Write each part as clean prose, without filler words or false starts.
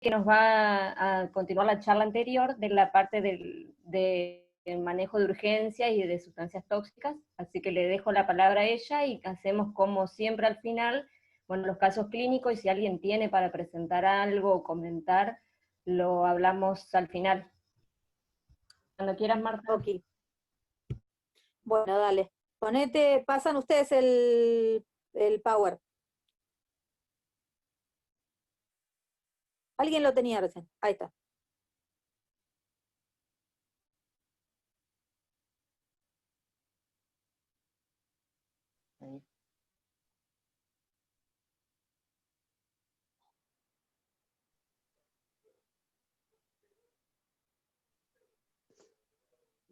que nos va a continuar la charla anterior de la parte del manejo de urgencias y de sustancias tóxicas, así que le dejo la palabra a ella y hacemos como siempre al final, bueno, los casos clínicos, y si alguien tiene para presentar algo o comentar, lo hablamos al final. Cuando quieras, Marta. Ok. Bueno, dale. Ponete, pasan ustedes el power. Alguien lo tenía recién. Ahí está. Ahí.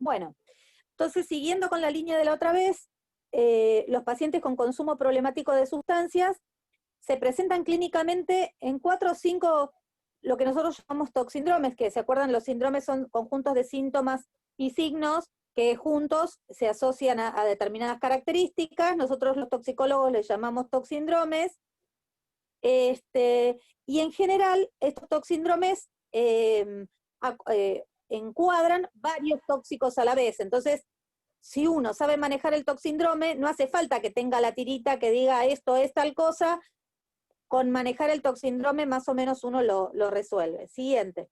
Bueno, entonces siguiendo con la línea de la otra vez, los pacientes con consumo problemático de sustancias se presentan clínicamente en 4 o 5, lo que nosotros llamamos toxindromes, que se acuerdan, los síndromes son conjuntos de síntomas y signos que juntos se asocian a determinadas características. Nosotros los toxicólogos les llamamos toxindromes. Y en general, estos toxindromes encuadran varios tóxicos a la vez. Entonces, si uno sabe manejar el toxindrome, no hace falta que tenga la tirita que diga esto es tal cosa. Con manejar el toxindrome más o menos uno lo resuelve. Siguiente.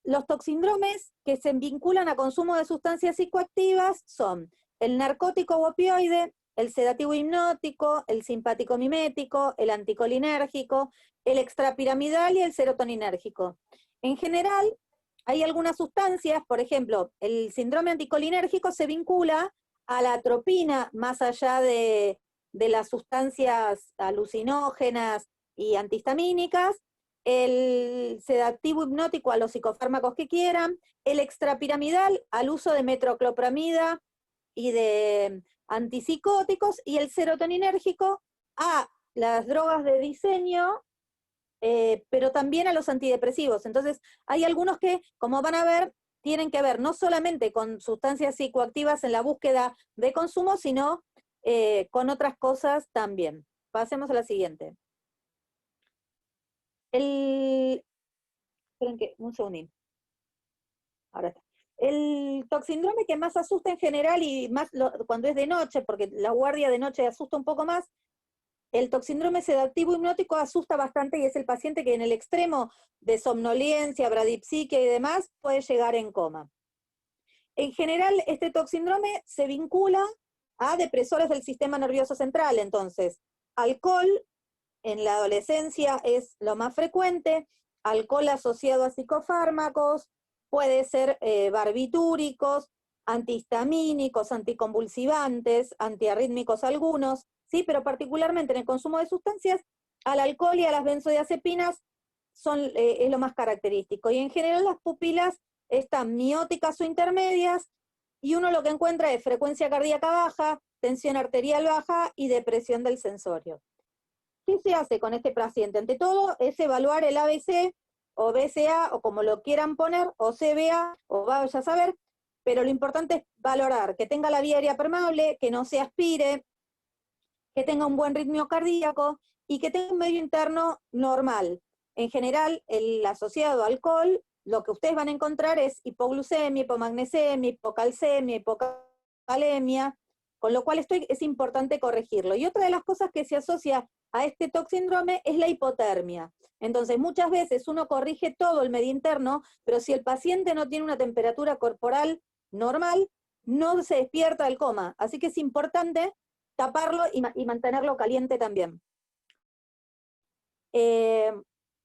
Los toxindromes que se vinculan a consumo de sustancias psicoactivas son el narcótico u opioide, el sedativo hipnótico, el simpático mimético, el anticolinérgico, el extrapiramidal y el serotoninérgico. En general, hay algunas sustancias, por ejemplo, el síndrome anticolinérgico se vincula a la atropina más allá de las sustancias alucinógenas y antihistamínicas, el sedativo hipnótico a los psicofármacos que quieran, el extrapiramidal al uso de metroclopramida y de antipsicóticos, y el serotoninérgico a las drogas de diseño, pero también a los antidepresivos. Entonces, hay algunos que, como van a ver, tienen que ver no solamente con sustancias psicoactivas en la búsqueda de consumo, sino con otras cosas también. Pasemos a la siguiente. Esperen que, un segundín. Ahora está. El toxindrome que más asusta en general, y más cuando es de noche, porque la guardia de noche asusta un poco más, el toxindrome sedativo hipnótico asusta bastante, y es el paciente que en el extremo de somnolencia, bradipsiquia y demás puede llegar en coma. En general, este toxindrome se vincula a depresores del sistema nervioso central. Entonces, alcohol en la adolescencia es lo más frecuente, alcohol asociado a psicofármacos, puede ser barbitúricos, antihistamínicos, anticonvulsivantes, antiarrítmicos algunos, ¿sí? Pero particularmente en el consumo de sustancias, al alcohol y a las benzodiazepinas es lo más característico. Y en general las pupilas están mióticas o intermedias, y uno lo que encuentra es frecuencia cardíaca baja, tensión arterial baja y depresión del sensorio. ¿Qué se hace con este paciente? Ante todo es evaluar el ABC o BCA, o como lo quieran poner, o CBA, o vaya a saber, pero lo importante es valorar que tenga la vía aérea permeable, que no se aspire, que tenga un buen ritmo cardíaco y que tenga un medio interno normal. En general, el asociado a alcohol, lo que ustedes van a encontrar es hipoglucemia, hipomagnesemia, hipocalcemia, hipocalemia, con lo cual es importante corregirlo. Y otra de las cosas que se asocia a este toxíndrome es la hipotermia. Entonces, muchas veces uno corrige todo el medio interno, pero si el paciente no tiene una temperatura corporal normal, no se despierta del coma. Así que es importante taparlo y mantenerlo caliente también.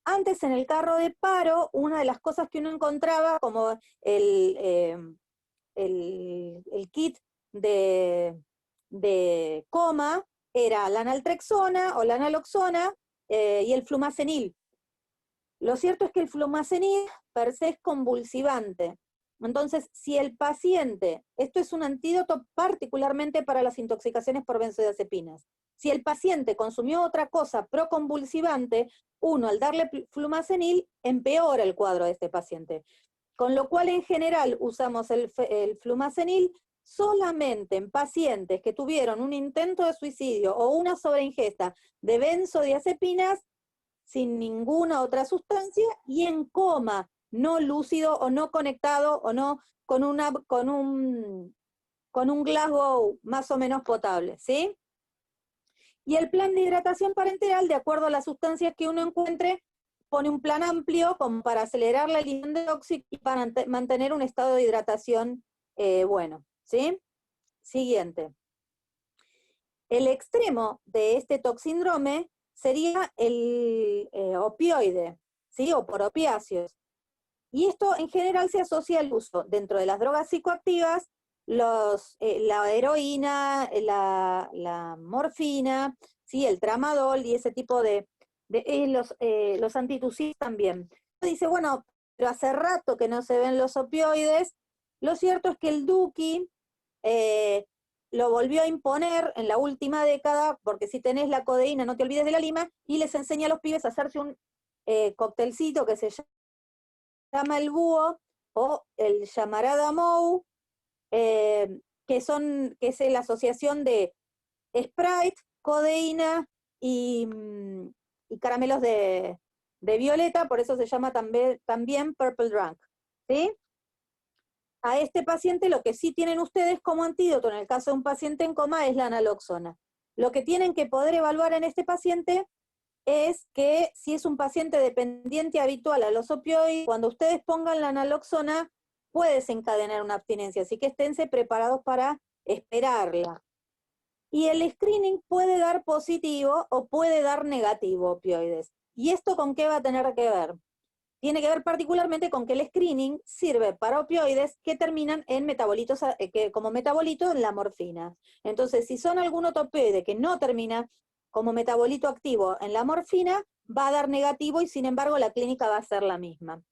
Antes en el carro de paro, una de las cosas que uno encontraba, como el kit de coma, era la naltrexona o la naloxona y el flumazenil. Lo cierto es que el flumazenil per se es convulsivante. Entonces, si el paciente, esto es un antídoto particularmente para las intoxicaciones por benzodiazepinas, si el paciente consumió otra cosa proconvulsivante, uno al darle flumazenil empeora el cuadro de este paciente. Con lo cual, en general, usamos el flumazenil solamente en pacientes que tuvieron un intento de suicidio o una sobreingesta de benzodiazepinas sin ninguna otra sustancia, y en coma, no lúcido o no conectado o no con un Glasgow más o menos potable, ¿sí? Y el plan de hidratación parenteral, de acuerdo a las sustancias que uno encuentre, pone un plan amplio como para acelerar la eliminación de óxido y para mantener un estado de hidratación bueno, ¿sí? Siguiente. El extremo de este toxíndrome sería el opioide, ¿sí? O por opiáceos. Y esto en general se asocia al uso dentro de las drogas psicoactivas, la heroína, la morfina, ¿sí? El tramadol y ese tipo los antitusinos también. Dice, bueno, pero hace rato que no se ven los opioides. Lo cierto es que el Duki lo volvió a imponer en la última década, porque si tenés la codeína no te olvides de la lima, y les enseña a los pibes a hacerse un cóctelcito que se llama el búho o el llamarada mou, que es la asociación de Sprite, codeína y caramelos de violeta, por eso se llama también Purple Drunk, ¿sí? A este paciente lo que sí tienen ustedes como antídoto en el caso de un paciente en coma es la naloxona. Lo que tienen que poder evaluar en este paciente es que si es un paciente dependiente habitual a los opioides, cuando ustedes pongan la naloxona puede desencadenar una abstinencia, así que esténse preparados para esperarla. Y el screening puede dar positivo o puede dar negativo opioides. ¿Y esto con qué va a tener que ver? Tiene que ver particularmente con que el screening sirve para opioides que terminan en metabolitos, como metabolito en la morfina. Entonces, si son algún otro opioide que no termina como metabolito activo en la morfina, va a dar negativo y sin embargo la clínica va a ser la misma.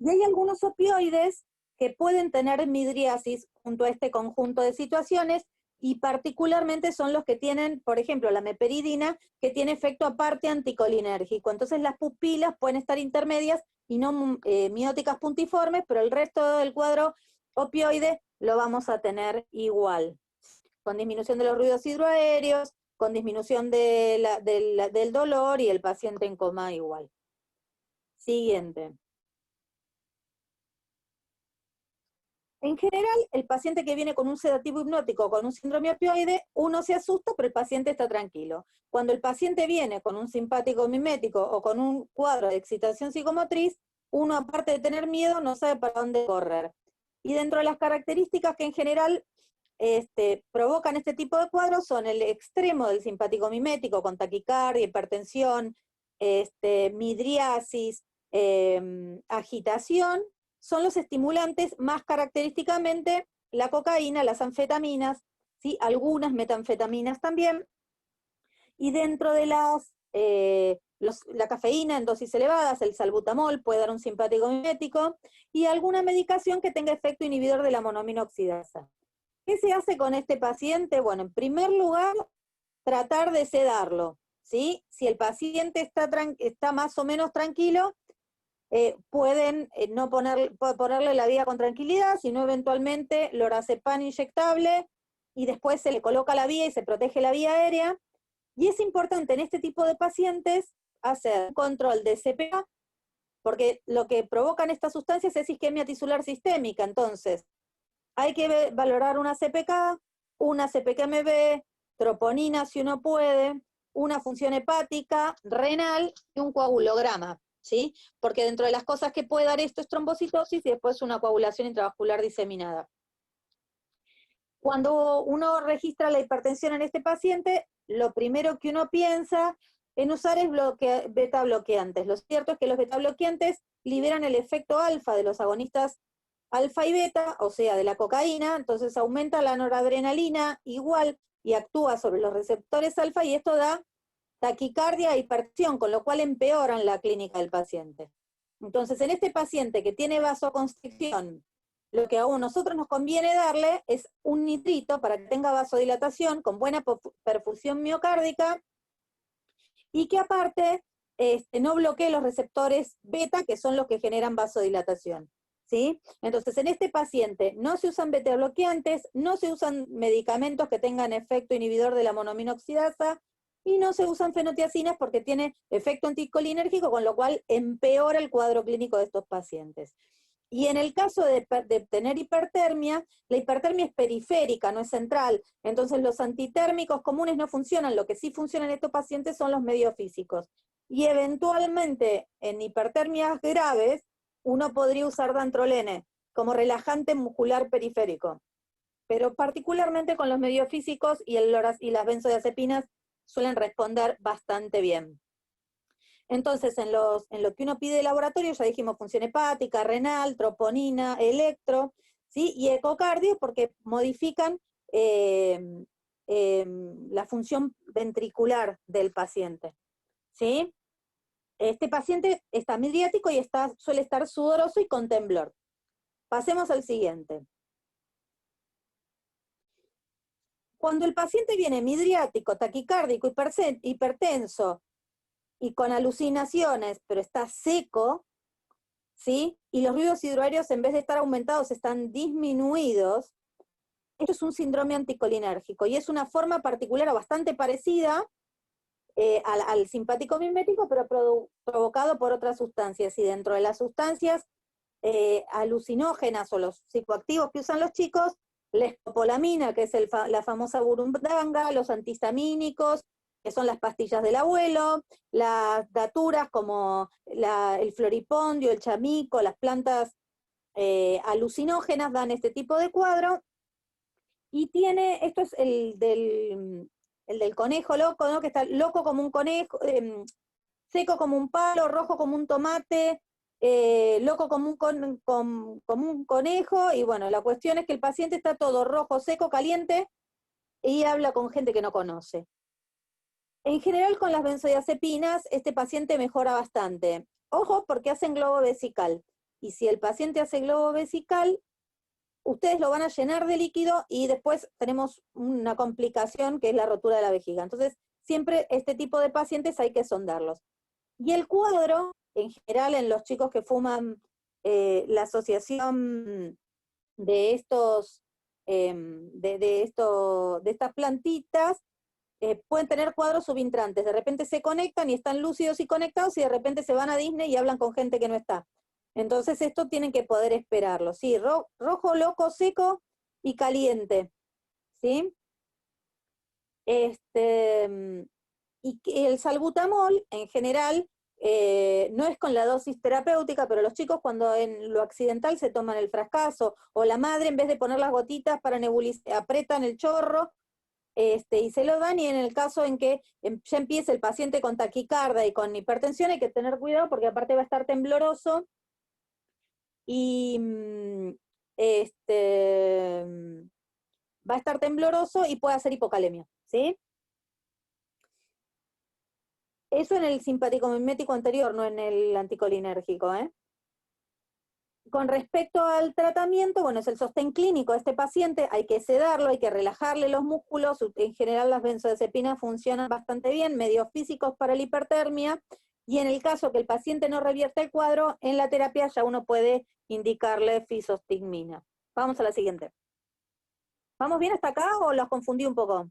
Y hay algunos opioides que pueden tener midriasis junto a este conjunto de situaciones, y particularmente son los que tienen, por ejemplo, la meperidina, que tiene efecto aparte anticolinérgico. Entonces las pupilas pueden estar intermedias y no mióticas puntiformes, pero el resto del cuadro opioide lo vamos a tener igual, con disminución de los ruidos hidroaéreos, con disminución del dolor y el paciente en coma igual. Siguiente. En general, el paciente que viene con un sedativo hipnótico, con un síndrome opioide, uno se asusta, pero el paciente está tranquilo. Cuando el paciente viene con un simpático mimético o con un cuadro de excitación psicomotriz, uno, aparte de tener miedo, no sabe para dónde correr. Y dentro de las características que en general provocan este tipo de cuadros son el extremo del simpático mimético, con taquicardia, hipertensión, midriasis, agitación. Son los estimulantes, más característicamente la cocaína, las anfetaminas, ¿sí? Algunas metanfetaminas también, y dentro de la cafeína en dosis elevadas, el salbutamol puede dar un simpático mimético, y alguna medicación que tenga efecto inhibidor de la monoamina oxidasa. ¿Qué se hace con este paciente? Bueno, en primer lugar, tratar de sedarlo, ¿sí? Si el paciente está más o menos tranquilo, pueden no ponerle la vía con tranquilidad, sino eventualmente lorazepam inyectable, y después se le coloca la vía y se protege la vía aérea. Y es importante en este tipo de pacientes hacer control de CPK, porque lo que provocan estas sustancias es isquemia tisular sistémica. Entonces, hay que valorar una CPK, una CPK-MB, troponina si uno puede, una función hepática, renal y un coagulograma, ¿sí? Porque dentro de las cosas que puede dar esto es trombocitosis y después una coagulación intravascular diseminada. Cuando uno registra la hipertensión en este paciente, lo primero que uno piensa en usar es beta bloqueantes. Lo cierto es que los beta bloqueantes liberan el efecto alfa de los agonistas alfa y beta, o sea, de la cocaína, entonces aumenta la noradrenalina igual y actúa sobre los receptores alfa, y esto da taquicardia e hipertensión, con lo cual empeoran la clínica del paciente. Entonces, en este paciente que tiene vasoconstricción, lo que a nosotros nos conviene darle es un nitrito para que tenga vasodilatación con buena perfusión miocárdica, y que aparte no bloquee los receptores beta, que son los que generan vasodilatación, ¿sí? Entonces, en este paciente no se usan beta bloqueantes, no se usan medicamentos que tengan efecto inhibidor de la monoamina oxidasa, y no se usan fenotiacinas porque tiene efecto anticolinérgico, con lo cual empeora el cuadro clínico de estos pacientes. Y en el caso de tener hipertermia, la hipertermia es periférica, no es central, entonces los antitérmicos comunes no funcionan, lo que sí funciona en estos pacientes son los medios físicos. Y eventualmente, en hipertermias graves, uno podría usar dantrolene como relajante muscular periférico, pero particularmente con los medios físicos y las benzodiazepinas suelen responder bastante bien. Entonces, en lo que uno pide de laboratorio, ya dijimos función hepática, renal, troponina, electro, ¿sí? Y ecocardio, porque modifican la función ventricular del paciente, ¿sí? Este paciente está midriático y suele estar sudoroso y con temblor. Pasemos al siguiente. Cuando el paciente viene midriático, taquicárdico, hipertenso, y con alucinaciones, pero está seco, ¿sí? Y los ruidos hidroaéreos, en vez de estar aumentados, están disminuidos. Esto es un síndrome anticolinérgico, y es una forma particular o bastante parecida al simpático mimético, pero provocado por otras sustancias. Y dentro de las sustancias alucinógenas o los psicoactivos que usan los chicos, la escopolamina, que es la famosa burundanga, los antihistamínicos, que son las pastillas del abuelo, las daturas como el floripondio, el chamico, las plantas alucinógenas dan este tipo de cuadro. Y esto es el del conejo loco, ¿no? Que está loco como un conejo, seco como un palo, rojo como un tomate, loco como un conejo, y bueno, la cuestión es que el paciente está todo rojo, seco, caliente, y habla con gente que no conoce. En general, con las benzodiazepinas, este paciente mejora bastante. Ojo, porque hacen globo vesical. Y si el paciente hace globo vesical, ustedes lo van a llenar de líquido y después tenemos una complicación que es la rotura de la vejiga. Entonces, siempre este tipo de pacientes hay que sondarlos. Y el cuadro, en general, en los chicos que fuman, la asociación de estas plantitas, pueden tener cuadros subintrantes, de repente se conectan y están lúcidos y conectados, y de repente se van a Disney y hablan con gente que no está. Entonces esto tienen que poder esperarlo, ¿sí? Rojo, loco, seco y caliente, ¿sí? Y el salbutamol, en general, no es con la dosis terapéutica, pero los chicos cuando en lo accidental se toman el frascazo, o la madre en vez de poner las gotitas para nebulizar, apretan el chorro, y se lo dan, y en el caso en que ya empiece el paciente con taquicardia y con hipertensión, hay que tener cuidado porque aparte va a estar tembloroso, y va a estar tembloroso y puede hacer hipocalemia, ¿sí? Eso en el simpático mimético anterior, no en el anticolinérgico, ¿eh? Con respecto al tratamiento, bueno, es el sostén clínico de este paciente, hay que sedarlo, hay que relajarle los músculos, en general las benzodiazepinas funcionan bastante bien, medios físicos para la hipertermia, y en el caso que el paciente no revierte el cuadro, en la terapia ya uno puede indicarle fisostigmina. Vamos a la siguiente. ¿Vamos bien hasta acá o los confundí un poco?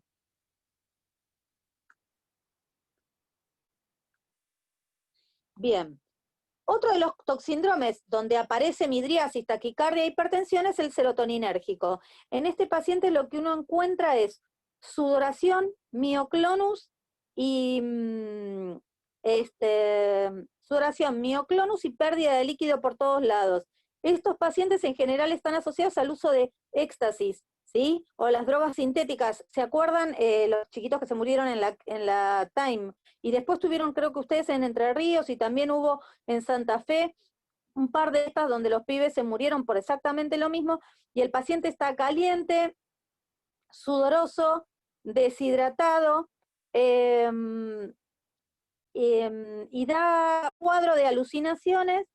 Bien. Otro de los toxindromes donde aparece midriasis, taquicardia e hipertensión es el serotoninérgico. En este paciente lo que uno encuentra es sudoración, mioclonus y sudoración, mioclonus y pérdida de líquido por todos lados. Estos pacientes en general están asociados al uso de éxtasis, ¿sí? O las drogas sintéticas. ¿Se acuerdan los chiquitos que se murieron en la Time? Y después tuvieron, creo que ustedes en Entre Ríos, y también hubo en Santa Fe un par de estas donde los pibes se murieron por exactamente lo mismo, y el paciente está caliente, sudoroso, deshidratado, y da cuadro de alucinaciones,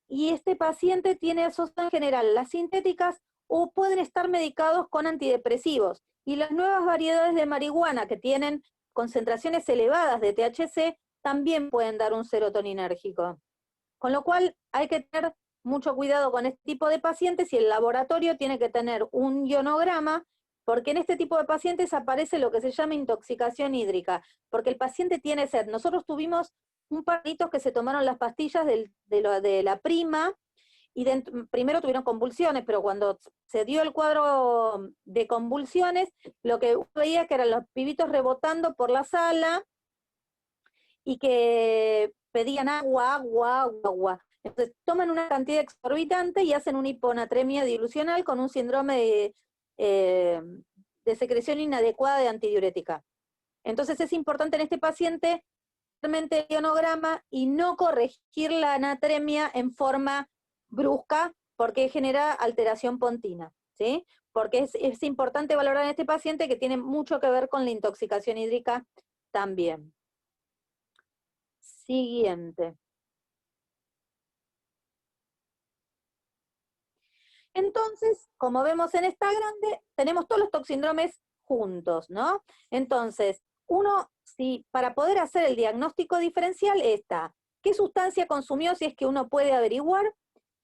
y este paciente tiene asociación en general las sintéticas, o pueden estar medicados con antidepresivos. Y las nuevas variedades de marihuana que tienen concentraciones elevadas de THC también pueden dar un serotoninérgico. Con lo cual hay que tener mucho cuidado con este tipo de pacientes, y el laboratorio tiene que tener un ionograma, porque en este tipo de pacientes aparece lo que se llama intoxicación hídrica, porque el paciente tiene sed. Nosotros tuvimos un par de hitos que se tomaron las pastillas de la prima, y primero tuvieron convulsiones, pero cuando se dio el cuadro de convulsiones, lo que veía que eran los pibitos rebotando por la sala, y que pedían agua, agua, agua, agua. Entonces toman una cantidad exorbitante y hacen una hiponatremia dilucional con un síndrome de secreción inadecuada de antidiurética. Entonces es importante en este paciente realmente el ionograma y no corregir la anatremia en forma brusca, porque genera alteración pontina, ¿sí? Porque es importante valorar en este paciente que tiene mucho que ver con la intoxicación hídrica también. Siguiente. Entonces, como vemos en esta grande, tenemos todos los toxindromes juntos, ¿no? Entonces, si para poder hacer el diagnóstico diferencial está, ¿qué sustancia consumió si es que uno puede averiguar?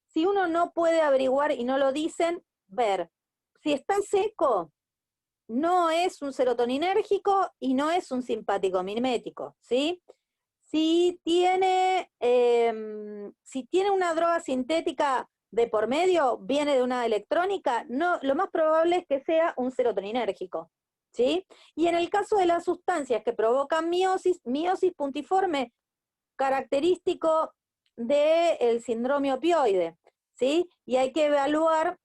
Si uno no puede averiguar y no lo dicen, ver. Si está seco, no es un serotoninérgico y no es un simpático mimético, ¿sí? Si tiene una droga sintética de por medio, viene de una electrónica, no, lo más probable es que sea un serotoninérgico, ¿sí? Y en el caso de las sustancias que provocan miosis puntiforme, característico del síndrome opioide, ¿sí? Y hay que evaluar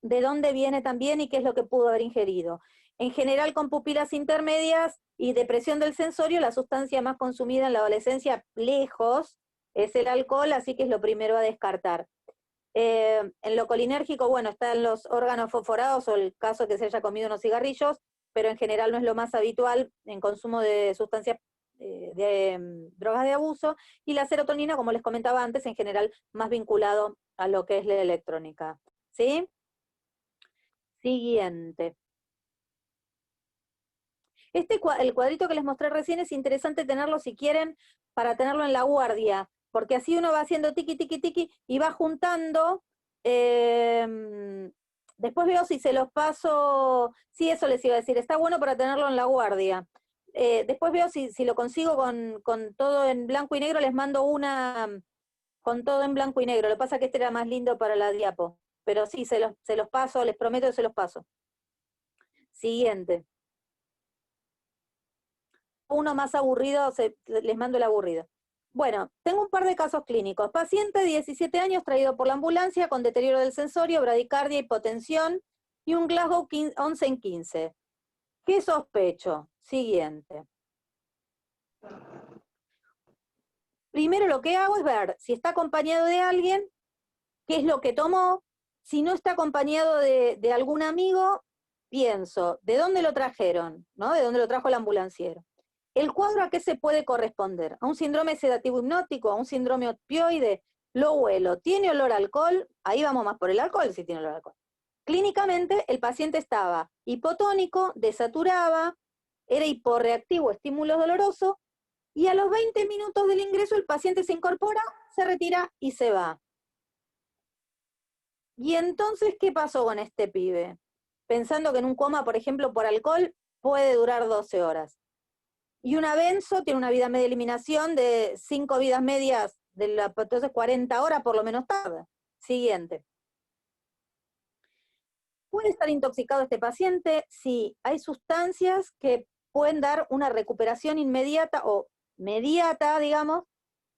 de dónde viene también y qué es lo que pudo haber ingerido. En general, con pupilas intermedias y depresión del sensorio, la sustancia más consumida en la adolescencia, lejos, es el alcohol, así que es lo primero a descartar. En lo colinérgico, bueno, están los órganos fosforados o el caso que se haya comido unos cigarrillos, pero en general no es lo más habitual en consumo de sustancias drogas de abuso, y la serotonina, como les comentaba antes, en general más vinculado a lo que es la electrónica. ¿Sí? Siguiente. El cuadrito que les mostré recién es interesante tenerlo si quieren para tenerlo en la guardia, porque así uno va haciendo tiqui, tiqui, tiqui y va juntando. Después veo si se los paso, sí, eso les iba a decir, está bueno para tenerlo en la guardia. Después veo si lo consigo con todo en blanco y negro, les mando una con todo en blanco y negro. Lo que pasa es que este era más lindo para la diapo, pero sí, se los paso, les prometo que se los paso. Siguiente. Uno más aburrido, les mando el aburrido. Bueno, tengo un par de casos clínicos. Paciente de 17 años traído por la ambulancia con deterioro del sensorio, bradicardia, hipotensión y un Glasgow 11 en 15. ¿Qué sospecho? Siguiente. Primero lo que hago es ver si está acompañado de alguien, qué es lo que tomó. Si no está acompañado de algún amigo, pienso, ¿de dónde lo trajeron? ¿No? ¿De dónde lo trajo el ambulanciero? ¿El cuadro a qué se puede corresponder? ¿A un síndrome sedativo hipnótico? ¿A un síndrome opioide? Lo huelo. ¿Tiene olor a alcohol? Ahí vamos más por el alcohol, si tiene olor a alcohol. Clínicamente, el paciente estaba hipotónico, desaturaba, era hiporreactivo, estímulo doloroso, y a los 20 minutos del ingreso el paciente se incorpora, se retira y se va. ¿Y entonces qué pasó con este pibe? Pensando que en un coma, por ejemplo, por alcohol, puede durar 12 horas. Y una benzo tiene una vida media de eliminación de 5 vidas medias, entonces 40 horas por lo menos tarde. Siguiente. ¿Puede estar intoxicado este paciente? Sí, hay sustancias que pueden dar una recuperación inmediata o mediata, digamos,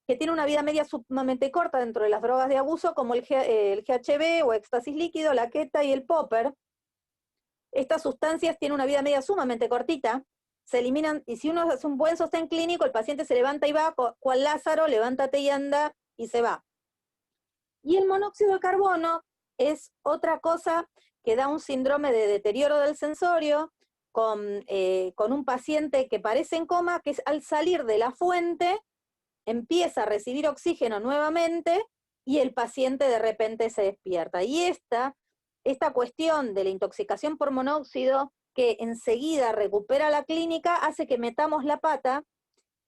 que tiene una vida media sumamente corta dentro de las drogas de abuso, como el GHB o éxtasis líquido, la queta y el popper. Estas sustancias tienen una vida media sumamente cortita, se eliminan, y si uno hace un buen sostén clínico, el paciente se levanta y va, cual Lázaro, levántate y anda, y se va. Y el monóxido de carbono es otra cosa que da un síndrome de deterioro del sensorio con un paciente que parece en coma, que al salir de la fuente empieza a recibir oxígeno nuevamente y el paciente de repente se despierta. Y esta cuestión de la intoxicación por monóxido, que enseguida recupera la clínica, hace que metamos la pata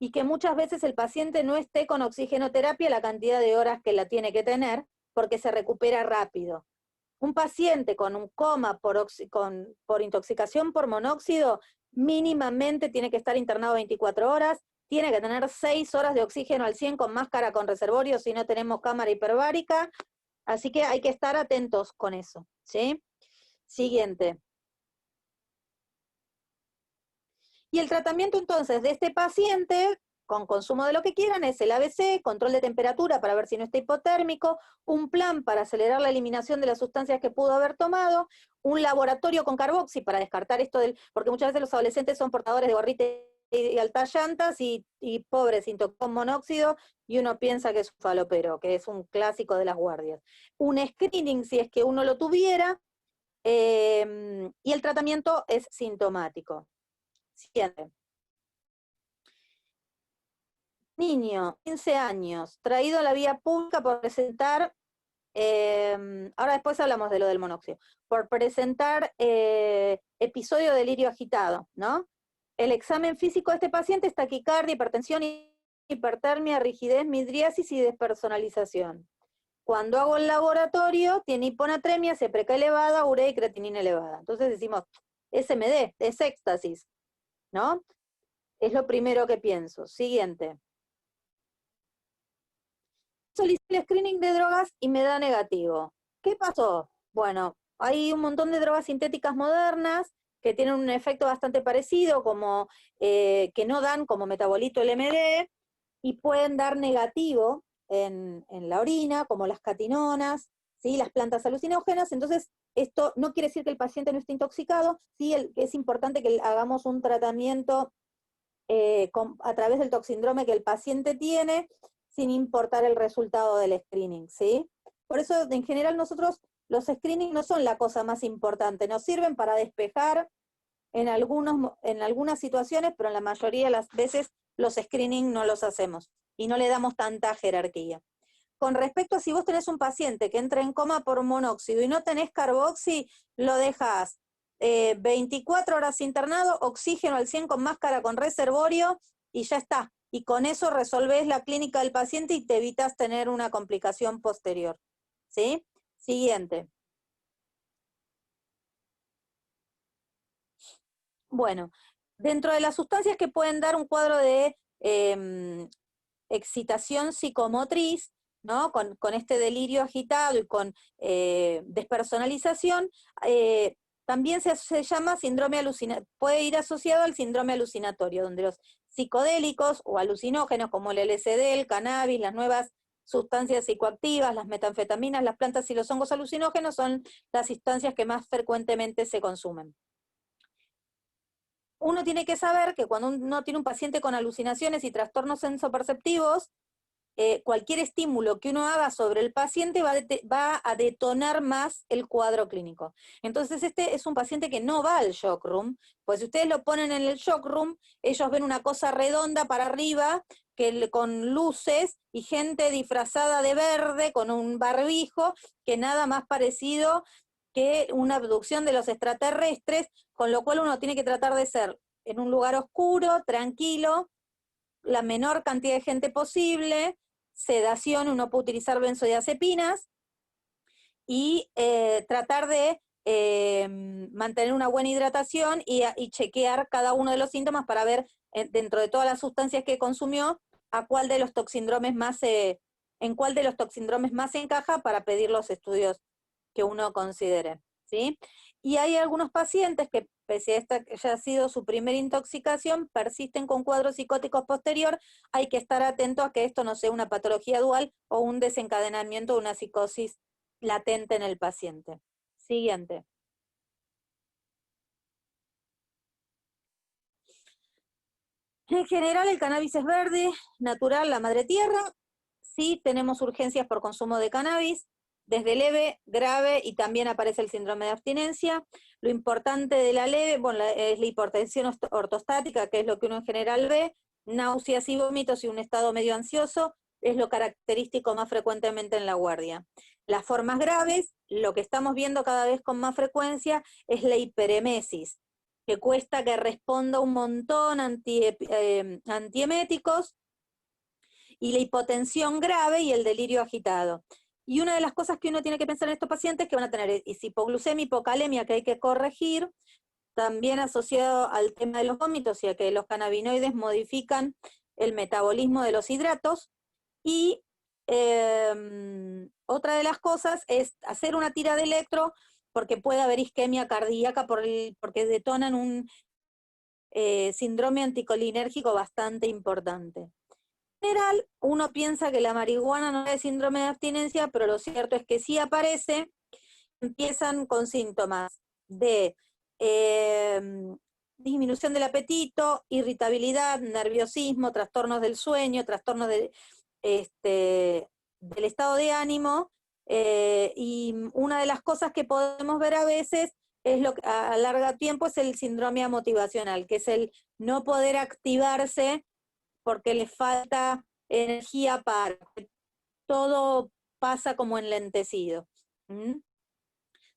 y que muchas veces el paciente no esté con oxigenoterapia la cantidad de horas que la tiene que tener, porque se recupera rápido. Un paciente con un coma por intoxicación por monóxido mínimamente tiene que estar internado 24 horas, tiene que tener 6 horas de oxígeno al 100 con máscara con reservorio si no tenemos cámara hiperbárica, así que hay que estar atentos con eso, ¿sí? Siguiente. Y el tratamiento entonces de este paciente, con consumo de lo que quieran, es el ABC, control de temperatura para ver si no está hipotérmico, un plan para acelerar la eliminación de las sustancias que pudo haber tomado, un laboratorio con carboxi para descartar esto porque muchas veces los adolescentes son portadores de gorrita y altas llantas y pobres sin con monóxido, y uno piensa que es un falopero, que es un clásico de las guardias. Un screening si es que uno lo tuviera, y el tratamiento es sintomático. Siguiente. Niño, 15 años, traído a la vía pública por presentar, ahora después hablamos de lo del monóxido, por presentar episodio de delirio agitado, ¿no? El examen físico de este paciente es taquicardia, hipertensión, hipertermia, rigidez, midriasis y despersonalización. Cuando hago el laboratorio, tiene hiponatremia, cepreca elevada, urea y creatinina elevada. Entonces decimos, SMD, es éxtasis, ¿no? Es lo primero que pienso. Siguiente. Solicité el screening de drogas y me da negativo. ¿Qué pasó? Bueno, hay un montón de drogas sintéticas modernas que tienen un efecto bastante parecido, como que no dan como metabolito el MD, y pueden dar negativo en la orina, como las catinonas, ¿sí? Las plantas alucinógenas. Entonces, esto no quiere decir que el paciente no esté intoxicado, sí es importante que hagamos un tratamiento a través del toxíndrome que el paciente tiene, sin importar el resultado del screening, ¿sí? Por eso, en general, nosotros, los screenings no son la cosa más importante, nos sirven para despejar en algunas situaciones, pero en la mayoría de las veces los screenings no los hacemos, y no le damos tanta jerarquía. Con respecto a si vos tenés un paciente que entra en coma por monóxido y no tenés carboxi, lo dejás 24 horas internado, oxígeno al 100 con máscara con reservorio, y ya está. Y con eso resolvés la clínica del paciente y te evitas tener una complicación posterior. ¿Sí? Siguiente. Bueno, dentro de las sustancias que pueden dar un cuadro de excitación psicomotriz, ¿no? Con este delirio agitado y con despersonalización, también se llama síndrome alucinatorio, puede ir asociado al síndrome alucinatorio, donde los psicodélicos o alucinógenos como el LSD, el cannabis, las nuevas sustancias psicoactivas, las metanfetaminas, las plantas y los hongos alucinógenos son las sustancias que más frecuentemente se consumen. Uno tiene que saber que cuando uno tiene un paciente con alucinaciones y trastornos sensoperceptivos, cualquier estímulo que uno haga sobre el paciente va a detonar más el cuadro clínico. Entonces este es un paciente que no va al shock room, pues si ustedes lo ponen en el shock room, ellos ven una cosa redonda para arriba, con luces y gente disfrazada de verde, con un barbijo, que nada más parecido que una abducción de los extraterrestres, con lo cual uno tiene que tratar de ser en un lugar oscuro, tranquilo, la menor cantidad de gente posible, sedación, uno puede utilizar benzodiazepinas, y tratar de mantener una buena hidratación y chequear cada uno de los síntomas para ver, dentro de todas las sustancias que consumió, a cuál de los toxindromes en cuál de los toxindromes más se encaja para pedir los estudios que uno considere, ¿sí? Y hay algunos pacientes que, pese a esta que haya sido su primera intoxicación, persisten con cuadros psicóticos posterior. Hay que estar atento a que esto no sea una patología dual o un desencadenamiento de una psicosis latente en el paciente. Siguiente. En general el cannabis es verde, natural, la madre tierra. Sí tenemos urgencias por consumo de cannabis, desde leve, grave, y también aparece el síndrome de abstinencia. Lo importante de la leve, bueno, es la hipertensión ortostática, que es lo que uno en general ve, náuseas y vómitos y un estado medio ansioso, es lo característico más frecuentemente en la guardia. Las formas graves, lo que estamos viendo cada vez con más frecuencia, es la hiperemesis, que cuesta que responda un montón antieméticos, y la hipotensión grave y el delirio agitado. Y una de las cosas que uno tiene que pensar en estos pacientes que van a tener es hipoglucemia, hipocalemia, que hay que corregir, también asociado al tema de los vómitos y a que los cannabinoides modifican el metabolismo de los hidratos. Y otra de las cosas es hacer una tira de electro, porque puede haber isquemia cardíaca porque detonan un síndrome anticolinérgico bastante importante. En general, uno piensa que la marihuana no es síndrome de abstinencia, pero lo cierto es que sí aparece, empiezan con síntomas de disminución del apetito, irritabilidad, nerviosismo, trastornos del sueño, trastornos del estado de ánimo, y una de las cosas que podemos ver a veces es lo que a largo tiempo es el síndrome motivacional, que es el no poder activarse porque le falta energía para que todo pasa como enlentecido. ¿Mm?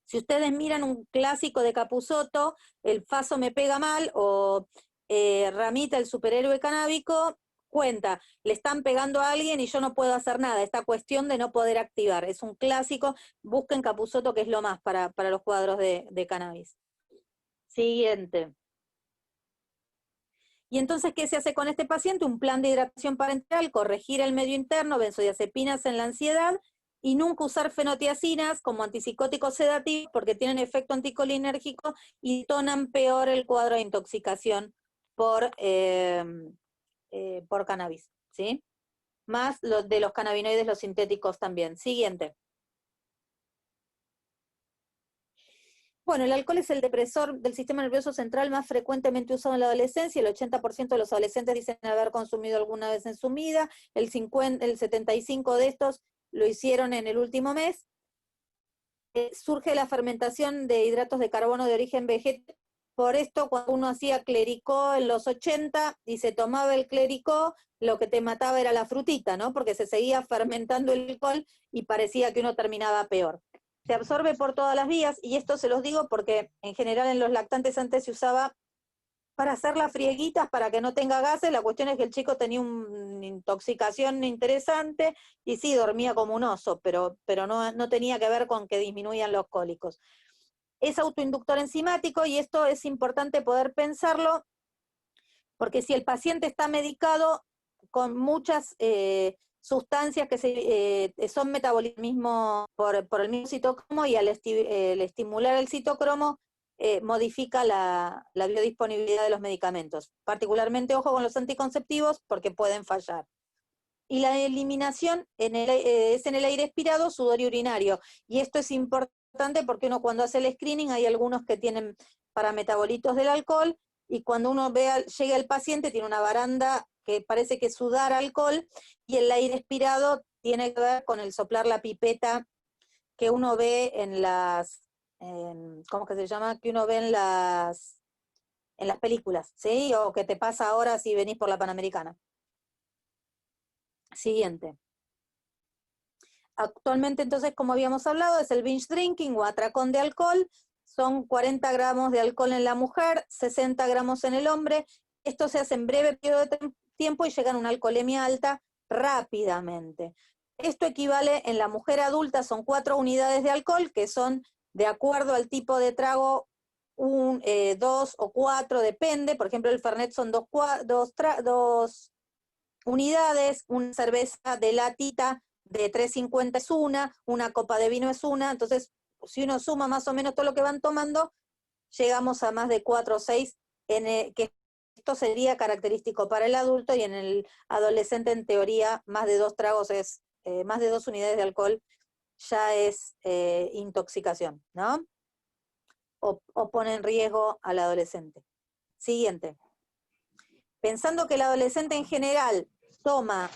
Si ustedes miran un clásico de Capusotto, el Faso me pega mal, o Ramita, el superhéroe canábico, cuenta, le están pegando a alguien y yo no puedo hacer nada, esta cuestión de no poder activar, es un clásico, busquen Capusotto que es lo más para los cuadros de cannabis. Siguiente. Y entonces, ¿qué se hace con este paciente? Un plan de hidratación parenteral, corregir el medio interno, benzodiazepinas en la ansiedad, y nunca usar fenotiacinas como antipsicóticos sedativos porque tienen efecto anticolinérgico y detonan peor el cuadro de intoxicación por cannabis, ¿sí? Más los de los cannabinoides, los sintéticos también. Siguiente. Bueno, el alcohol es el depresor del sistema nervioso central más frecuentemente usado en la adolescencia. El 80% de los adolescentes dicen haber consumido alguna vez en su vida. El 75% de estos lo hicieron en el último mes. Surge la fermentación de hidratos de carbono de origen vegetal. Por esto, cuando uno hacía clericó en los 80 y se tomaba el clericó, lo que te mataba era la frutita, ¿no? Porque se seguía fermentando el alcohol y parecía que uno terminaba peor. Se absorbe por todas las vías, y esto se los digo porque en general en los lactantes antes se usaba para hacer las frieguitas para que no tenga gases. La cuestión es que el chico tenía una intoxicación interesante y sí, dormía como un oso, pero no tenía que ver con que disminuían los cólicos. Es autoinductor enzimático, y esto es importante poder pensarlo, porque si el paciente está medicado con muchas sustancias que son metabolismo por el mismo citocromo, y al estimular el citocromo modifica la biodisponibilidad de los medicamentos. Particularmente, ojo con los anticonceptivos porque pueden fallar. Y la eliminación es en el aire expirado, sudor y urinario. Y esto es importante porque uno cuando hace el screening hay algunos que tienen parametabolitos del alcohol, y cuando uno llega el paciente tiene una baranda que parece que sudar alcohol, y el aire expirado tiene que ver con el soplar la pipeta que uno ve ¿cómo que se llama? Que uno ve en las películas, ¿sí? O que te pasa ahora si venís por la Panamericana. Siguiente. Actualmente, entonces, como habíamos hablado, es el binge drinking o atracón de alcohol. Son 40 gramos de alcohol en la mujer, 60 gramos en el hombre. Esto se hace en breve periodo de tiempo y llega a una alcoholemia alta rápidamente. Esto equivale en la mujer adulta, son 4 unidades de alcohol, que son, de acuerdo al tipo de trago, 2 o 4, depende. Por ejemplo, el Fernet son 2 unidades, una cerveza de latita de 350 es una copa de vino es una. Entonces, si uno suma más o menos todo lo que van tomando, llegamos a más de 4 o 6, que esto sería característico para el adulto, y en el adolescente, en teoría, más de 2 tragos más de 2 unidades de alcohol ya es intoxicación, ¿no? O pone en riesgo al adolescente. Siguiente. Pensando que el adolescente en general toma,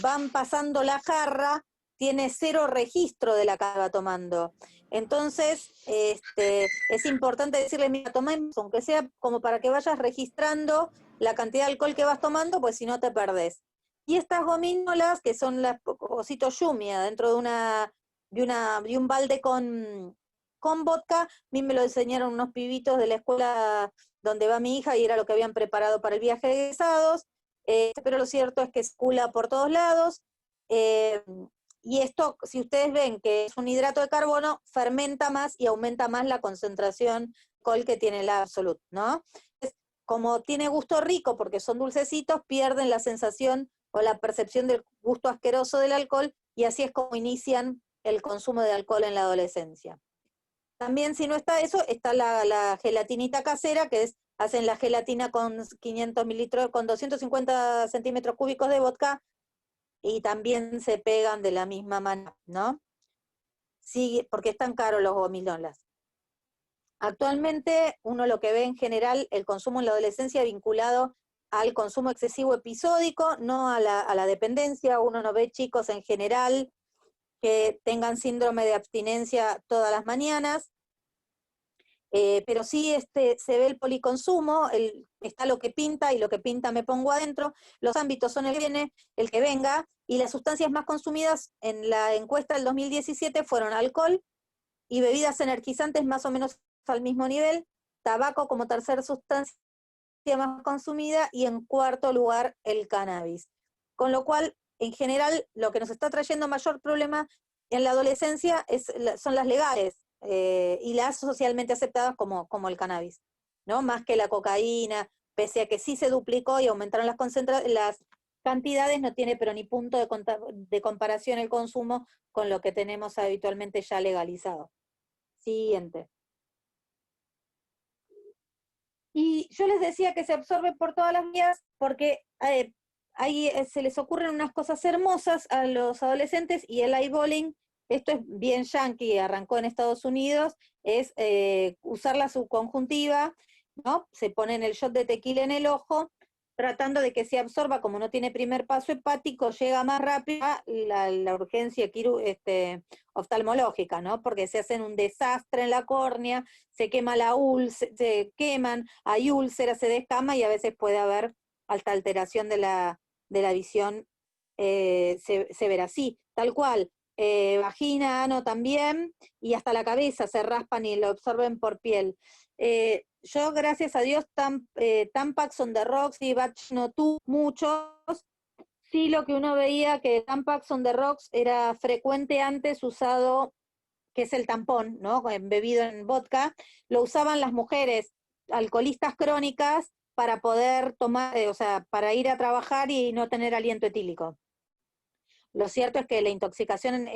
van pasando la jarra, tiene 0 registro de la que va tomando. Entonces, es importante decirle, mira, tomemos, aunque sea como para que vayas registrando la cantidad de alcohol que vas tomando, pues si no te perdés. Y estas gomínolas, que son las ositos yumi, dentro de un balde con vodka, a mí me lo enseñaron unos pibitos de la escuela donde va mi hija, y era lo que habían preparado para el viaje de egresados, pero lo cierto es que circula por todos lados, y esto, si ustedes ven que es un hidrato de carbono, fermenta más y aumenta más la concentración de alcohol que tiene el Absolut, ¿no? Entonces, como tiene gusto rico porque son dulcecitos, pierden la sensación o la percepción del gusto asqueroso del alcohol, y así es como inician el consumo de alcohol en la adolescencia. También, si no está eso, está la gelatinita casera, que es, hacen la gelatina con 500 mililitros, con 250 centímetros cúbicos de vodka, y también se pegan de la misma manera, ¿no? Sí, porque están caros los gominolas. Actualmente, uno lo que ve en general, el consumo en la adolescencia vinculado al consumo excesivo episódico, no a la dependencia. Uno no ve chicos en general que tengan síndrome de abstinencia todas las mañanas, pero sí se ve el policonsumo, está lo que pinta y lo que pinta me pongo adentro. Los ámbitos son el que viene, el que venga, y las sustancias más consumidas en la encuesta del 2017 fueron alcohol y bebidas energizantes más o menos al mismo nivel, tabaco como tercera sustancia más consumida, y en cuarto lugar el cannabis. Con lo cual, en general, lo que nos está trayendo mayor problema en la adolescencia son las legales, y las socialmente aceptadas como el cannabis, ¿no? Más que la cocaína, pese a que sí se duplicó y aumentaron las cantidades, no tiene pero ni punto de comparación el consumo con lo que tenemos habitualmente ya legalizado. Siguiente. Y yo les decía que se absorbe por todas las vías porque ahí se les ocurren unas cosas hermosas a los adolescentes, y el eyeballing, esto es bien yankee, arrancó en Estados Unidos, es usar la subconjuntiva, ¿no? Se ponen el shot de tequila en el ojo, tratando de que se absorba, como no tiene primer paso hepático, llega más rápido a la urgencia oftalmológica, ¿no? Porque se hacen un desastre en la córnea, se quema se queman, hay úlceras, se descama, y a veces puede haber alta alteración de la visión severa. Sí, tal cual. Vagina, ano también, y hasta la cabeza se raspan y lo absorben por piel. Yo, gracias a Dios, Tampax on the rocks y Batch No 2, muchos. Sí, lo que uno veía que Tampax on the rocks era frecuente antes usado, que es el tampón, ¿no? Bebido en vodka, lo usaban las mujeres alcoholistas crónicas para poder tomar, o sea, para ir a trabajar y no tener aliento etílico. Lo cierto es que la intoxicación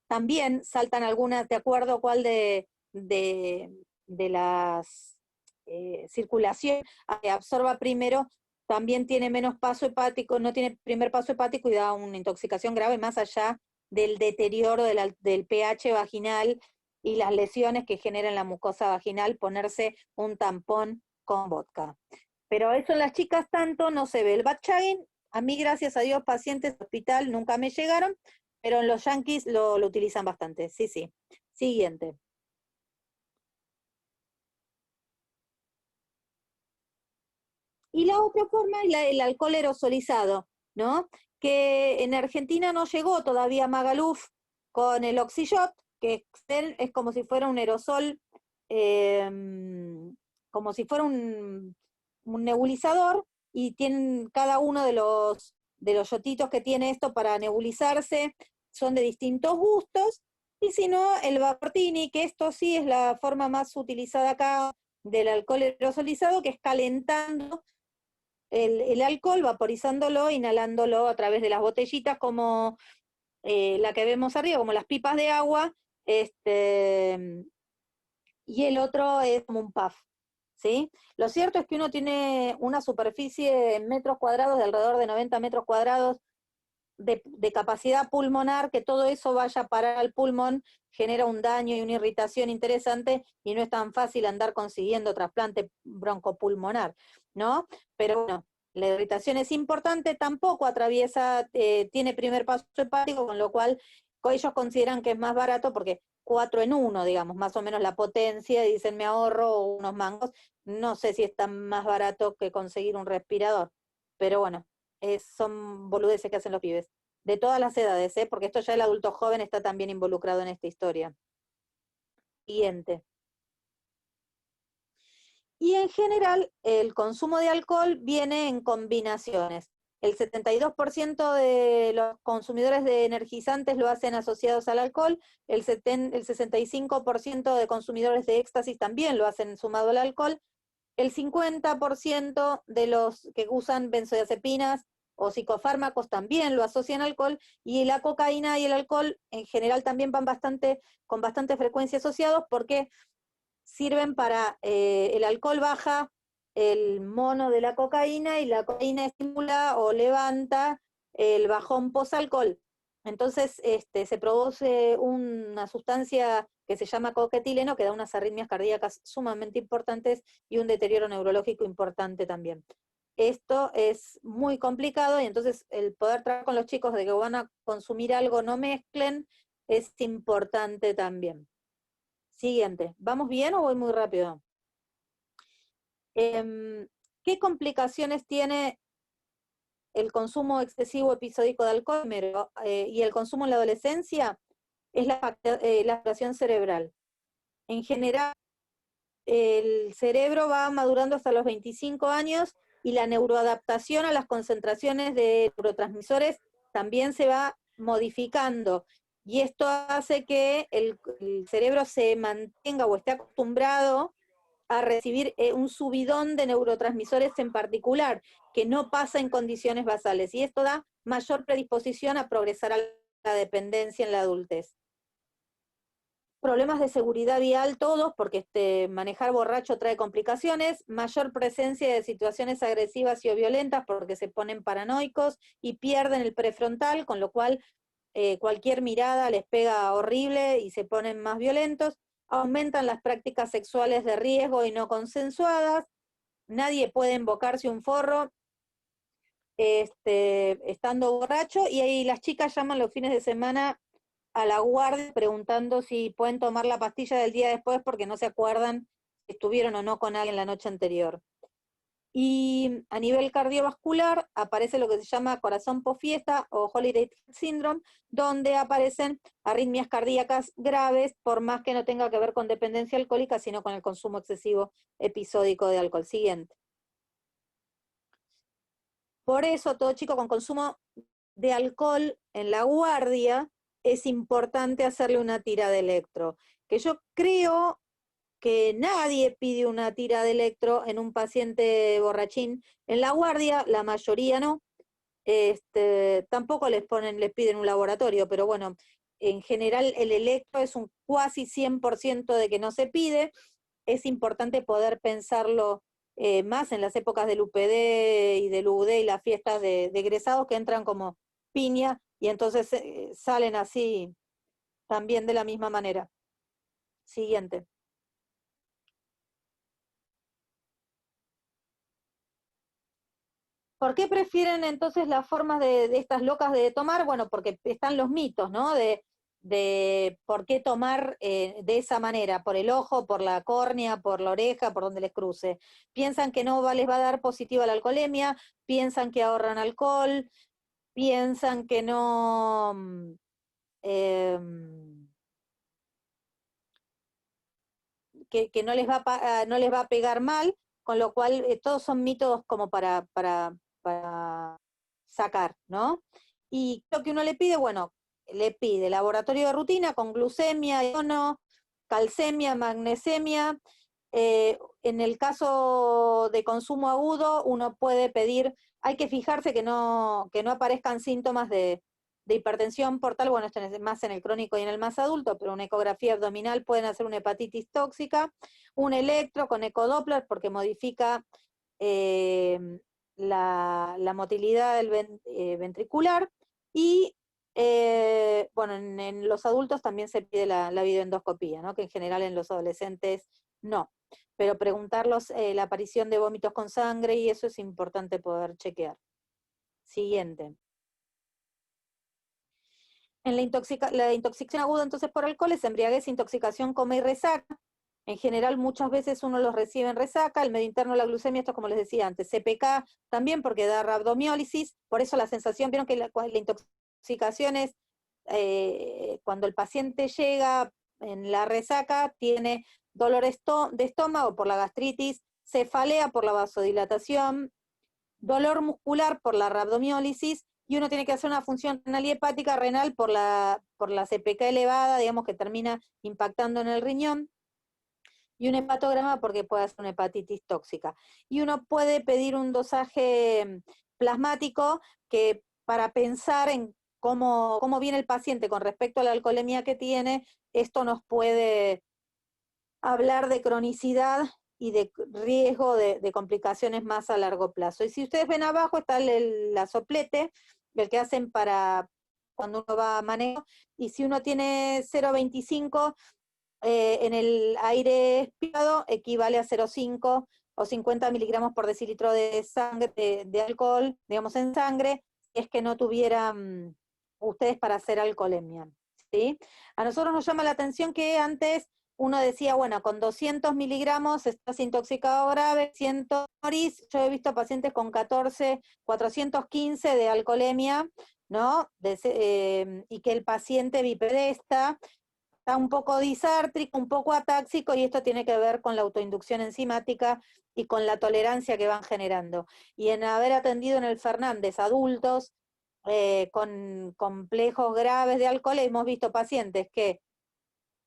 también saltan algunas, de acuerdo a cuál de las circulación absorba primero, también tiene menos paso hepático, no tiene primer paso hepático y da una intoxicación grave, más allá del deterioro del pH vaginal y las lesiones que generan la mucosa vaginal, ponerse un tampón con vodka. Pero eso en las chicas tanto no se ve. El butt-chugging, a mí, gracias a Dios, pacientes de hospital nunca me llegaron, pero en los yankees lo utilizan bastante. Sí, sí. Siguiente. Y la otra forma es el alcohol aerosolizado, ¿no? Que en Argentina no llegó todavía Magaluf con el Oxyshot, que es como si fuera un aerosol, eh, como si fuera un nebulizador, y tienen cada uno de los yotitos que tiene esto para nebulizarse, son de distintos gustos, y si no, el Vaportini, que esto sí es la forma más utilizada acá del alcohol aerosolizado, que es calentando el alcohol, vaporizándolo, inhalándolo a través de las botellitas, como la que vemos arriba, como las pipas de agua, y el otro es como un puff, ¿sí? Lo cierto es que uno tiene una superficie en metros cuadrados de alrededor de 90 metros cuadrados de capacidad pulmonar, que todo eso vaya a parar al pulmón, genera un daño y una irritación interesante, y no es tan fácil andar consiguiendo trasplante broncopulmonar, ¿no? Pero bueno, la irritación es importante, tampoco atraviesa, tiene primer paso hepático, con lo cual ellos consideran que es más barato porque 4 en 1, digamos, más o menos la potencia, y dicen me ahorro unos mangos. No sé si es tan más barato que conseguir un respirador, pero bueno, son boludeces que hacen los pibes. De todas las edades, porque esto ya el adulto joven está también involucrado en esta historia. Siguiente. Y en general, el consumo de alcohol viene en combinaciones. el 72% de los consumidores de energizantes lo hacen asociados al alcohol, el 65% de consumidores de éxtasis también lo hacen sumado al alcohol, el 50% de los que usan benzodiazepinas o psicofármacos también lo asocian al alcohol, y la cocaína y el alcohol en general también van con bastante frecuencia asociados, porque sirven para, el alcohol baja el mono de la cocaína y la cocaína estimula o levanta el bajón posalcohol. Entonces se produce una sustancia que se llama coquetileno, que da unas arritmias cardíacas sumamente importantes y un deterioro neurológico importante también. Esto es muy complicado, y entonces el poder trabajar con los chicos de que van a consumir algo, no mezclen, es importante también. Siguiente. ¿Vamos bien o voy muy rápido? ¿Qué complicaciones tiene el consumo excesivo episódico de alcohol y el consumo en la adolescencia? Es la afectación cerebral. En general, el cerebro va madurando hasta los 25 años, y la neuroadaptación a las concentraciones de neurotransmisores también se va modificando. Y esto hace que el cerebro se mantenga o esté acostumbrado a recibir un subidón de neurotransmisores en particular, que no pasa en condiciones basales. Y esto da mayor predisposición a progresar a la dependencia en la adultez. Problemas de seguridad vial todos, porque manejar borracho trae complicaciones, mayor presencia de situaciones agresivas y o violentas, porque se ponen paranoicos y pierden el prefrontal, con lo cual cualquier mirada les pega horrible y se ponen más violentos. Aumentan las prácticas sexuales de riesgo y no consensuadas. Nadie puede invocarse un forro estando borracho, y ahí las chicas llaman los fines de semana a la guardia preguntando si pueden tomar la pastilla del día después, porque no se acuerdan si estuvieron o no con alguien la noche anterior. Y a nivel cardiovascular aparece lo que se llama corazón posfiesta o Holiday Syndrome, donde aparecen arritmias cardíacas graves, por más que no tenga que ver con dependencia alcohólica, sino con el consumo excesivo episódico de alcohol. Siguiente. Por eso, todo chico con consumo de alcohol en la guardia es importante hacerle una tira de electro, que yo creo que nadie pide una tira de electro en un paciente borrachín en la guardia, la mayoría no. Tampoco les piden un laboratorio, pero bueno, en general el electro es un cuasi 100% de que no se pide. Es importante poder pensarlo más en las épocas del UPD y del UD y las fiestas de egresados, que entran como piña, y entonces salen así también de la misma manera. Siguiente. ¿Por qué prefieren entonces las formas de estas locas de tomar? Bueno, porque están los mitos, ¿no? De por qué tomar de esa manera, por el ojo, por la córnea, por la oreja, por donde les cruce. Piensan que no les va a dar positiva la alcoholemia, piensan que ahorran alcohol, piensan que no... que no no les va a pegar mal, con lo cual todos son mitos como para sacar, ¿no? Y lo que uno le pide, bueno, le pide laboratorio de rutina con glucemia, iono, calcemia, magnesemia. En el caso de consumo agudo, uno puede pedir, hay que fijarse que no aparezcan síntomas de hipertensión portal, bueno, esto es más en el crónico y en el más adulto, pero una ecografía abdominal pueden hacer una hepatitis tóxica, un electro con ecodoppler porque modifica la motilidad del ventricular, y bueno, en los adultos también se pide la videoendoscopía, ¿no? Que en general en los adolescentes no, pero preguntarlos la aparición de vómitos con sangre, y eso es importante poder chequear. Siguiente. En la intoxicación aguda entonces por alcohol es embriaguez, intoxicación, coma y resaca. En general muchas veces uno los recibe en resaca. El medio interno de la glucemia, esto como les decía antes, CPK también porque da rabdomiólisis, por eso la sensación, vieron que la intoxicación es cuando el paciente llega en la resaca, tiene dolor de estómago por la gastritis, cefalea por la vasodilatación, dolor muscular por la rabdomiólisis, y uno tiene que hacer una función renal y hepática renal por la CPK elevada, digamos que termina impactando en el riñón, y un hepatograma porque puede ser una hepatitis tóxica. Y uno puede pedir un dosaje plasmático que para pensar en cómo viene el paciente con respecto a la alcoholemia que tiene, esto nos puede hablar de cronicidad y de riesgo de complicaciones más a largo plazo. Y si ustedes ven abajo está la soplete, el que hacen para cuando uno va a manejo, y si uno tiene 0,25 en el aire expirado, equivale a 0,5 o 50 miligramos por decilitro de sangre, de alcohol, digamos en sangre, si es que no tuvieran ustedes para hacer alcoholemia, ¿sí? A nosotros nos llama la atención que antes uno decía, bueno, con 200 miligramos estás intoxicado grave, 100 morís. Yo he visto pacientes con 14, 415 de alcoholemia, ¿no? Y que el paciente bipedesta está un poco disártrico, un poco atáxico, y esto tiene que ver con la autoinducción enzimática y con la tolerancia que van generando. Y en haber atendido en el Fernández adultos con complejos graves de alcoholemia, hemos visto pacientes que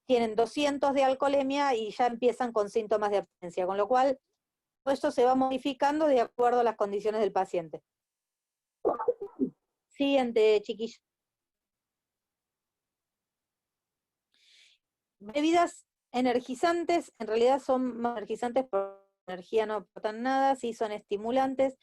tienen 200 de alcoholemia y ya empiezan con síntomas de abstinencia, con lo cual todo esto se va modificando de acuerdo a las condiciones del paciente. Siguiente, chiquillos. Bebidas energizantes, en realidad son más energizantes, por energía no aportan nada, sí son estimulantes,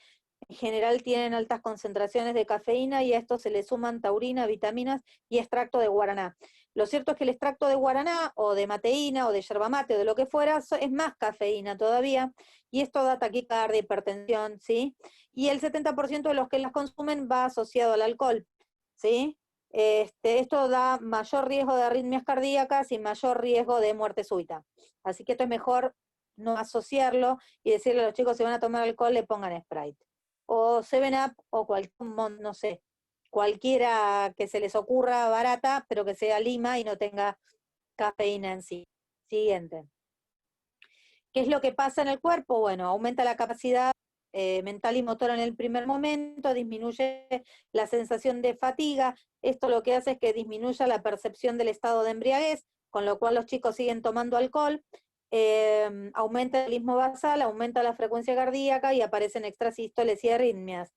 en general tienen altas concentraciones de cafeína y a esto se le suman taurina, vitaminas y extracto de guaraná. Lo cierto es que el extracto de guaraná o de mateína o de yerba mate o de lo que fuera es más cafeína todavía, y esto da taquicardia, hipertensión, ¿sí? Y el 70% de los que las consumen va asociado al alcohol, ¿sí? Esto da mayor riesgo de arritmias cardíacas y mayor riesgo de muerte súbita. Así que esto es mejor no asociarlo y decirle a los chicos, si van a tomar alcohol, le pongan Sprite. O 7-Up o no sé, cualquiera que se les ocurra barata, pero que sea lima y no tenga cafeína en sí. Siguiente. ¿Qué es lo que pasa en el cuerpo? Bueno, aumenta la capacidad mental y motora en el primer momento, disminuye la sensación de fatiga. Esto lo que hace es que disminuya la percepción del estado de embriaguez, con lo cual los chicos siguen tomando alcohol, aumenta el ritmo basal, aumenta la frecuencia cardíaca y aparecen extrasístoles y arritmias.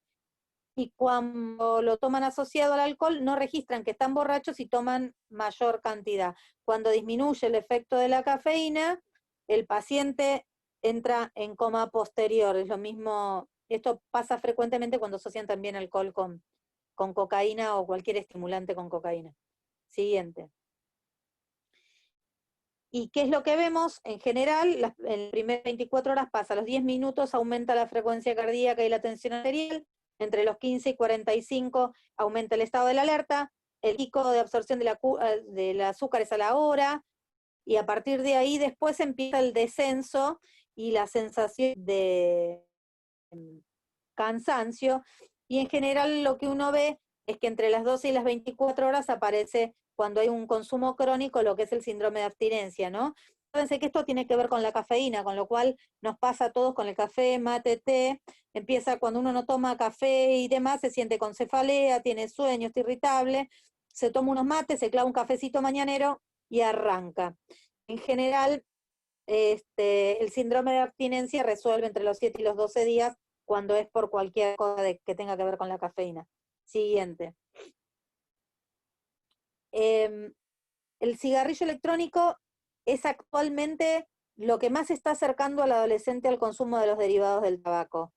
Y cuando lo toman asociado al alcohol, no registran que están borrachos y toman mayor cantidad. Cuando disminuye el efecto de la cafeína, el paciente entra en coma posterior. Es lo mismo, esto pasa frecuentemente cuando asocian también alcohol con cocaína o cualquier estimulante con cocaína. Siguiente. ¿Y qué es lo que vemos? En general, en las primeras 24 horas pasa, a los 10 minutos aumenta la frecuencia cardíaca y la tensión arterial, entre los 15 y 45 aumenta el estado de la alerta, el pico de absorción del azúcar es a la hora, y a partir de ahí después empieza el descenso y la sensación de cansancio, y en general lo que uno ve es que entre las 12 y las 24 horas aparece, cuando hay un consumo crónico, lo que es el síndrome de abstinencia, ¿no? Fíjense que esto tiene que ver con la cafeína, con lo cual nos pasa a todos con el café, mate, té. Empieza cuando uno no toma café y demás, se siente con cefalea, tiene sueño, está irritable, se toma unos mates, se clava un cafecito mañanero y arranca. En general, el síndrome de abstinencia resuelve entre los 7 y los 12 días cuando es por cualquier cosa que tenga que ver con la cafeína. Siguiente. El cigarrillo electrónico es actualmente lo que más está acercando al adolescente al consumo de los derivados del tabaco.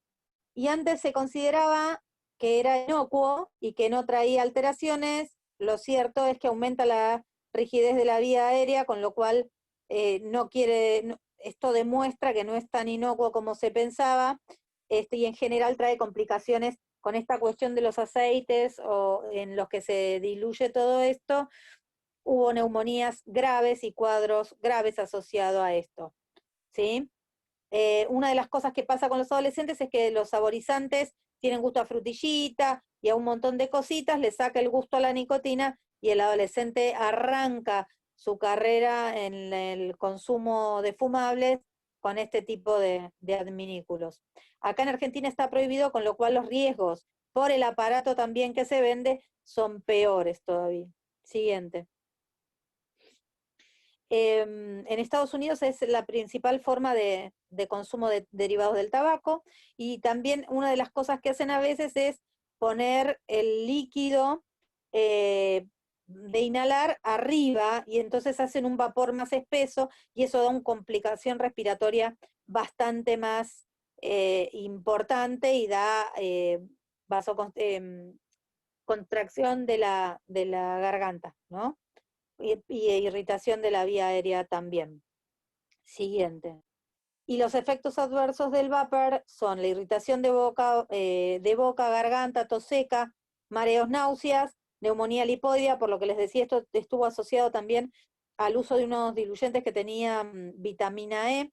Y antes se consideraba que era inocuo y que no traía alteraciones. Lo cierto es que aumenta la rigidez de la vía aérea, con lo cual esto demuestra que no es tan inocuo como se pensaba, y en general trae complicaciones con esta cuestión de los aceites o en los que se diluye todo esto. Hubo neumonías graves y cuadros graves asociados a esto, ¿sí? Una de las cosas que pasa con los adolescentes es que los saborizantes tienen gusto a frutillita y a un montón de cositas, le saca el gusto a la nicotina y el adolescente arranca su carrera en el consumo de fumables con este tipo de adminículos. Acá en Argentina está prohibido, con lo cual los riesgos por el aparato también que se vende son peores todavía. Siguiente. En Estados Unidos es la principal forma de consumo de derivados del tabaco, y también una de las cosas que hacen a veces es poner el líquido de inhalar arriba, y entonces hacen un vapor más espeso, y eso da una complicación respiratoria bastante más importante, y da contracción de la garganta, ¿no? Y irritación de la vía aérea también. Siguiente. Y los efectos adversos del vapor son la irritación de boca, garganta, tos seca, mareos, náuseas, neumonía lipoidea, por lo que les decía, esto estuvo asociado también al uso de unos diluyentes que tenían vitamina E.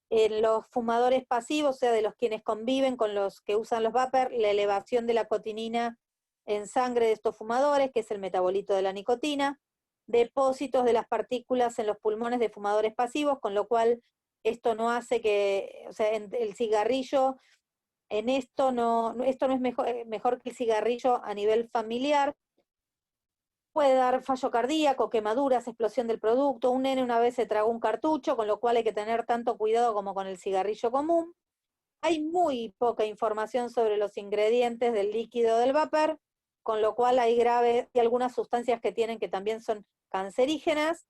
En los fumadores pasivos, o sea, de los quienes conviven con los que usan los vapor, la elevación de la cotinina en sangre de estos fumadores, que es el metabolito de la nicotina, depósitos de las partículas en los pulmones de fumadores pasivos, con lo cual esto no hace que, o sea, el cigarrillo, en esto esto no es mejor que el cigarrillo a nivel familiar. Puede dar fallo cardíaco, quemaduras, explosión del producto. Un nene una vez se tragó un cartucho, con lo cual hay que tener tanto cuidado como con el cigarrillo común. Hay muy poca información sobre los ingredientes del líquido del vapor, con lo cual hay algunas sustancias que tienen que también son cancerígenas,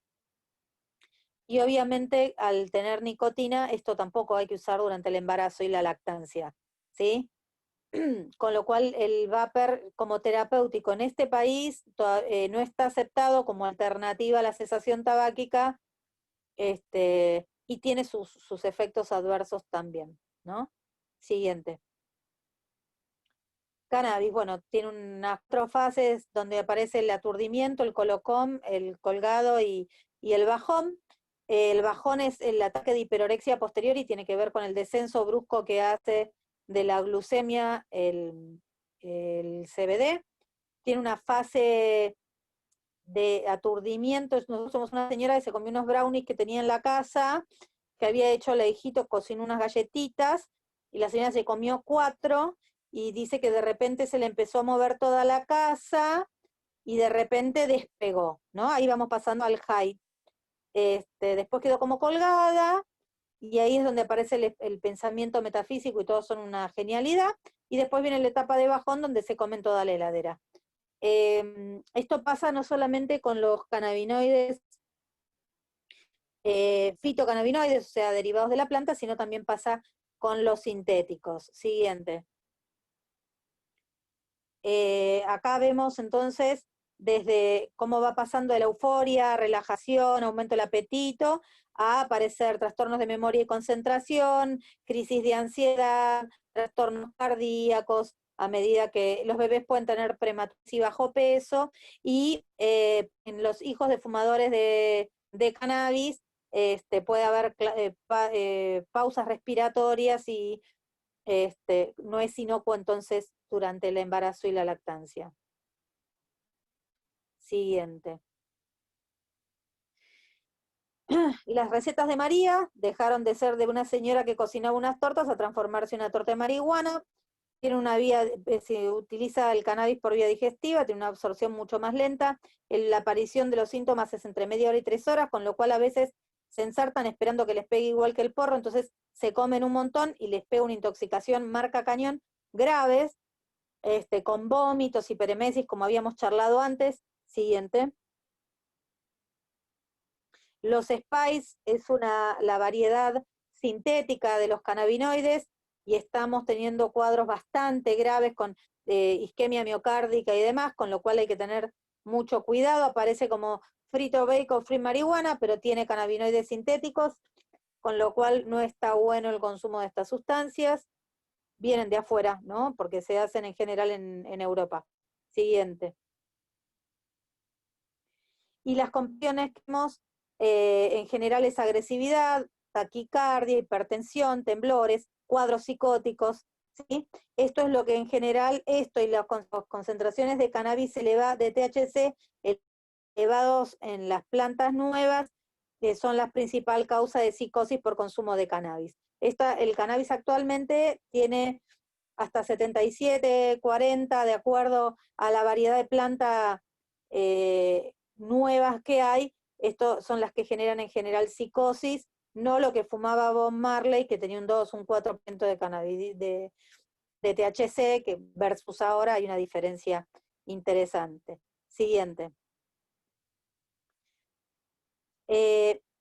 y obviamente al tener nicotina, esto tampoco hay que usar durante el embarazo y la lactancia, ¿sí? Con lo cual el vapor como terapéutico en este país no está aceptado como alternativa a la cesación tabáquica, y tiene sus efectos adversos también, ¿no? Siguiente. Cannabis, bueno, tiene unas 4 fases donde aparece el aturdimiento, el colocón, el colgado y el bajón. El bajón es el ataque de hiperorexia posterior y tiene que ver con el descenso brusco que hace de la glucemia el CBD. Tiene una fase de aturdimiento. Nosotros somos una señora que se comió unos brownies que tenía en la casa, que había hecho la hijito, cocinó unas galletitas, y la señora se comió 4, y dice que de repente se le empezó a mover toda la casa, y de repente despegó, ¿no? Ahí vamos pasando al high. Después quedó como colgada, y ahí es donde aparece el pensamiento metafísico, y todos son una genialidad, y después viene la etapa de bajón, donde se comen toda la heladera. Esto pasa no solamente con los cannabinoides, fitocannabinoides, o sea, derivados de la planta, sino también pasa con los sintéticos. Siguiente. Acá vemos entonces desde cómo va pasando de la euforia, relajación, aumento del apetito, a aparecer trastornos de memoria y concentración, crisis de ansiedad, trastornos cardíacos, a medida que los bebés pueden tener prematuros y bajo peso, y en los hijos de fumadores de cannabis puede haber pausas respiratorias, y no es inocuo entonces durante el embarazo y la lactancia. Siguiente. Las recetas de María dejaron de ser de una señora que cocinaba unas tortas a transformarse en una torta de marihuana. Tiene una vía, se utiliza el cannabis por vía digestiva, tiene una absorción mucho más lenta. La aparición de los síntomas es entre media hora y 3 horas, con lo cual a veces se ensartan esperando que les pegue igual que el porro, entonces se comen un montón y les pega una intoxicación marca cañón graves, con vómitos, hiperemesis, como habíamos charlado antes. Siguiente. Los Spice es la variedad sintética de los cannabinoides, y estamos teniendo cuadros bastante graves con isquemia miocárdica y demás, con lo cual hay que tener mucho cuidado. Aparece como frito bacon, free marihuana, pero tiene cannabinoides sintéticos, con lo cual no está bueno el consumo de estas sustancias. Vienen de afuera, ¿no? Porque se hacen en general en Europa. Siguiente. Y las complicaciones que vemos en general es agresividad, taquicardia, hipertensión, temblores, cuadros psicóticos, ¿sí? Esto es lo que en general, esto y las concentraciones de cannabis de THC elevados en las plantas nuevas, son la principal causa de psicosis por consumo de cannabis. El cannabis actualmente tiene hasta 77, 40, de acuerdo a la variedad de plantas nuevas que hay. Estas son las que generan en general psicosis, no lo que fumaba Bob Marley, que tenía un 2, un 4% de cannabis, de THC, que versus ahora hay una diferencia interesante. Siguiente.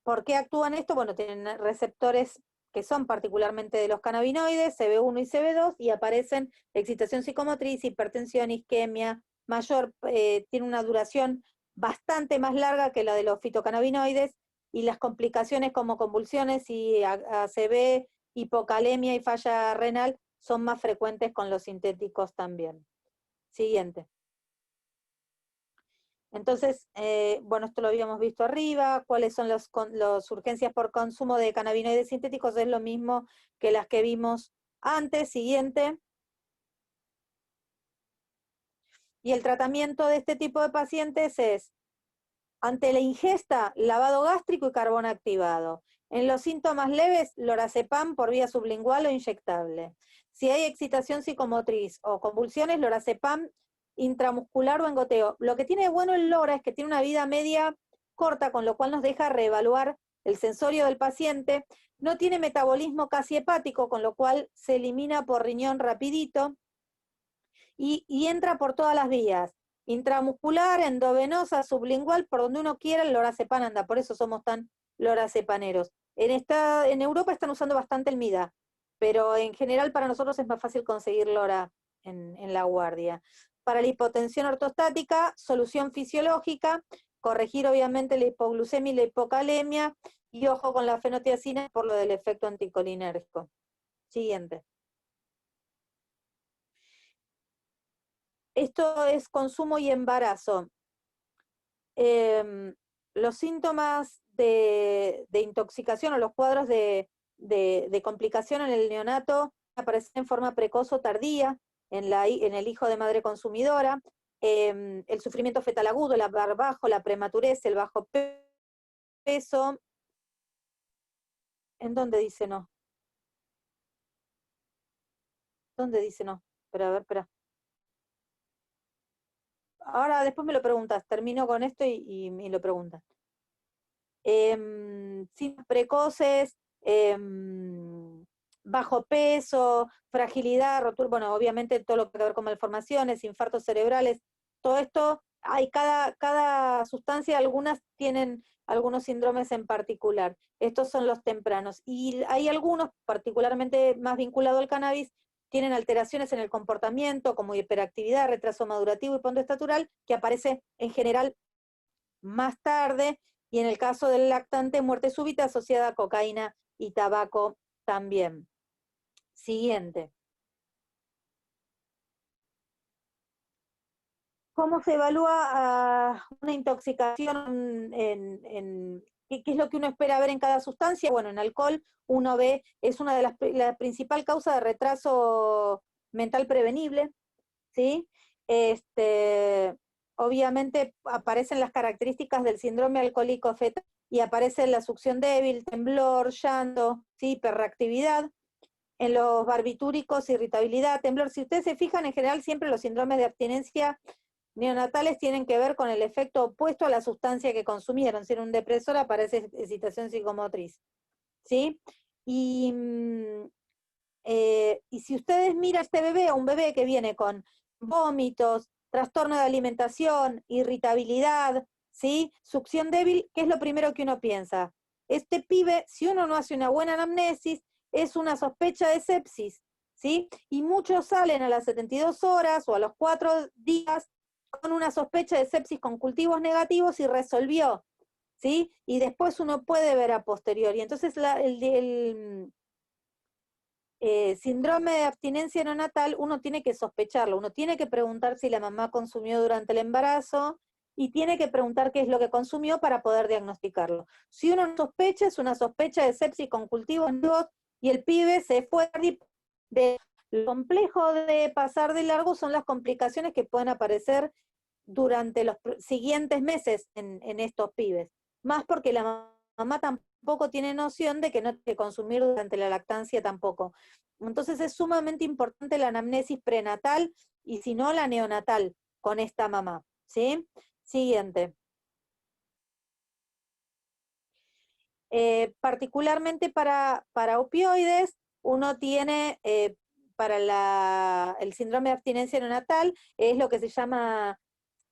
¿Por qué actúan esto? Bueno, tienen receptores que son particularmente de los cannabinoides, CB1 y CB2, y aparecen excitación psicomotriz, hipertensión, isquemia, tiene una duración bastante más larga que la de los fitocannabinoides, y las complicaciones como convulsiones y ACV, hipocalemia y falla renal son más frecuentes con los sintéticos también. Siguiente. Entonces, bueno, esto lo habíamos visto arriba. ¿Cuáles son las urgencias por consumo de cannabinoides sintéticos? Es lo mismo que las que vimos antes. Siguiente. Y el tratamiento de este tipo de pacientes es, ante la ingesta, lavado gástrico y carbón activado. En los síntomas leves, lorazepam por vía sublingual o inyectable. Si hay excitación psicomotriz o convulsiones, lorazepam intramuscular o en goteo. Lo que tiene de bueno el LORA es que tiene una vida media corta, con lo cual nos deja reevaluar el sensorio del paciente. No tiene metabolismo casi hepático, con lo cual se elimina por riñón rapidito. Y entra por todas las vías. Intramuscular, endovenosa, sublingual, por donde uno quiera, el lorazepam anda. Por eso somos tan lorazepaneros. En Europa están usando bastante el MIDA, pero en general para nosotros es más fácil conseguir LORA en la guardia. Para la hipotensión ortostática, solución fisiológica, corregir obviamente la hipoglucemia y la hipocalemia, y ojo con la fenotiazina por lo del efecto anticolinérgico. Siguiente. Esto es consumo y embarazo. Los síntomas de intoxicación o los cuadros de complicación en el neonato aparecen en forma precoz o tardía en el hijo de madre consumidora. El sufrimiento fetal agudo, el abar bajo, la prematurez, el bajo peso. ¿En dónde dice no? ¿Dónde dice no? Espera, a ver, espera. Ahora después me lo preguntas, termino con esto y lo preguntas. Síntomas precoces, bajo peso, fragilidad, rotura, bueno, obviamente todo lo que tiene que ver con malformaciones, infartos cerebrales, todo esto, hay cada sustancia, algunas tienen algunos síndromes en particular. Estos son los tempranos. Y hay algunos, particularmente más vinculados al cannabis, tienen alteraciones en el comportamiento, como hiperactividad, retraso madurativo y pontoestatural, que aparece en general más tarde, y en el caso del lactante, muerte súbita asociada a cocaína y tabaco también. Siguiente. ¿Cómo se evalúa una intoxicación qué es lo que uno espera ver en cada sustancia? Bueno, en alcohol uno ve, es una de la principal causa de retraso mental prevenible, ¿sí? Obviamente aparecen las características del síndrome alcohólico fetal y aparece la succión débil, temblor, llanto, ¿sí? Hiperreactividad. En los barbitúricos, irritabilidad, temblor. Si ustedes se fijan, en general siempre los síndromes de abstinencia neonatales tienen que ver con el efecto opuesto a la sustancia que consumieron. Si era un depresor, aparece excitación psicomotriz, ¿sí? Y si ustedes miran este bebé, a un bebé que viene con vómitos, trastorno de alimentación, irritabilidad, ¿sí? Succión débil, ¿qué es lo primero que uno piensa? Este pibe, si uno no hace una buena anamnesis, es una sospecha de sepsis, ¿sí? Y muchos salen a las 72 horas o a los 4 días con una sospecha de sepsis con cultivos negativos y resolvió, ¿sí? Y después uno puede ver a posteriori. Entonces síndrome de abstinencia neonatal, uno tiene que sospecharlo, uno tiene que preguntar si la mamá consumió durante el embarazo y tiene que preguntar qué es lo que consumió para poder diagnosticarlo. Si uno sospecha, es una sospecha de sepsis con cultivos nuevos y el pibe se fue de lo complejo de pasar de largo son las complicaciones que pueden aparecer durante los siguientes meses en estos pibes, más porque la mamá tampoco tiene noción de que no tiene que consumir durante la lactancia tampoco. Entonces es sumamente importante la anamnesis prenatal y si no la neonatal con esta mamá, ¿sí? Siguiente. Particularmente para opioides, uno tiene para el síndrome de abstinencia neonatal, es lo que se llama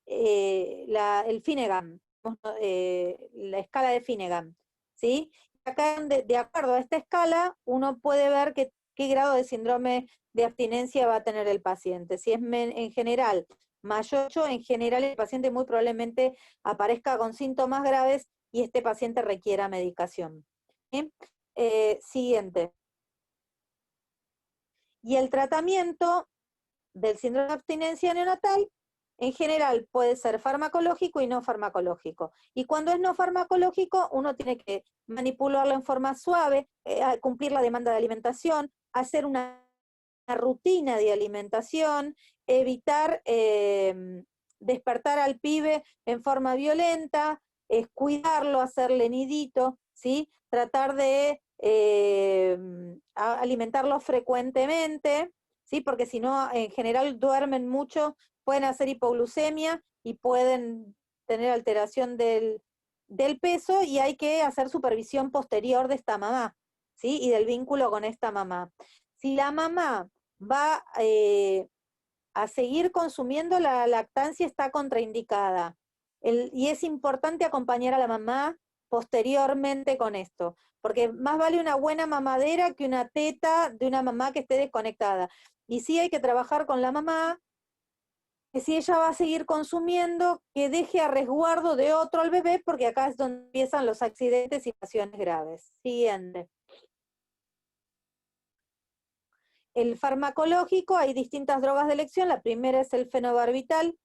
el Finnegan, la escala de Finnegan, ¿sí? Acá, de acuerdo a esta escala, uno puede ver qué grado de síndrome de abstinencia va a tener el paciente. Si es en general mayor 8, en general el paciente muy probablemente aparezca con síntomas graves y este paciente requiera medicación. ¿Sí? Siguiente. Y el tratamiento del síndrome de abstinencia neonatal, en general puede ser farmacológico y no farmacológico. Y cuando es no farmacológico, uno tiene que manipularlo en forma suave, cumplir la demanda de alimentación, hacer una rutina de alimentación, evitar despertar al pibe en forma violenta, cuidarlo, hacerle nidito, ¿sí? Tratar de alimentarlo frecuentemente, ¿sí? Porque si no, en general duermen mucho, pueden hacer hipoglucemia y pueden tener alteración del peso y hay que hacer supervisión posterior de esta mamá, ¿sí? Y del vínculo con esta mamá. Si la mamá va a seguir consumiendo, la lactancia está contraindicada. Y es importante acompañar a la mamá posteriormente con esto, porque más vale una buena mamadera que una teta de una mamá que esté desconectada. Y sí hay que trabajar con la mamá, que si ella va a seguir consumiendo, que deje a resguardo de otro al bebé, porque acá es donde empiezan los accidentes y situaciones graves. Siguiente. El farmacológico, hay distintas drogas de elección. La primera es el fenobarbital,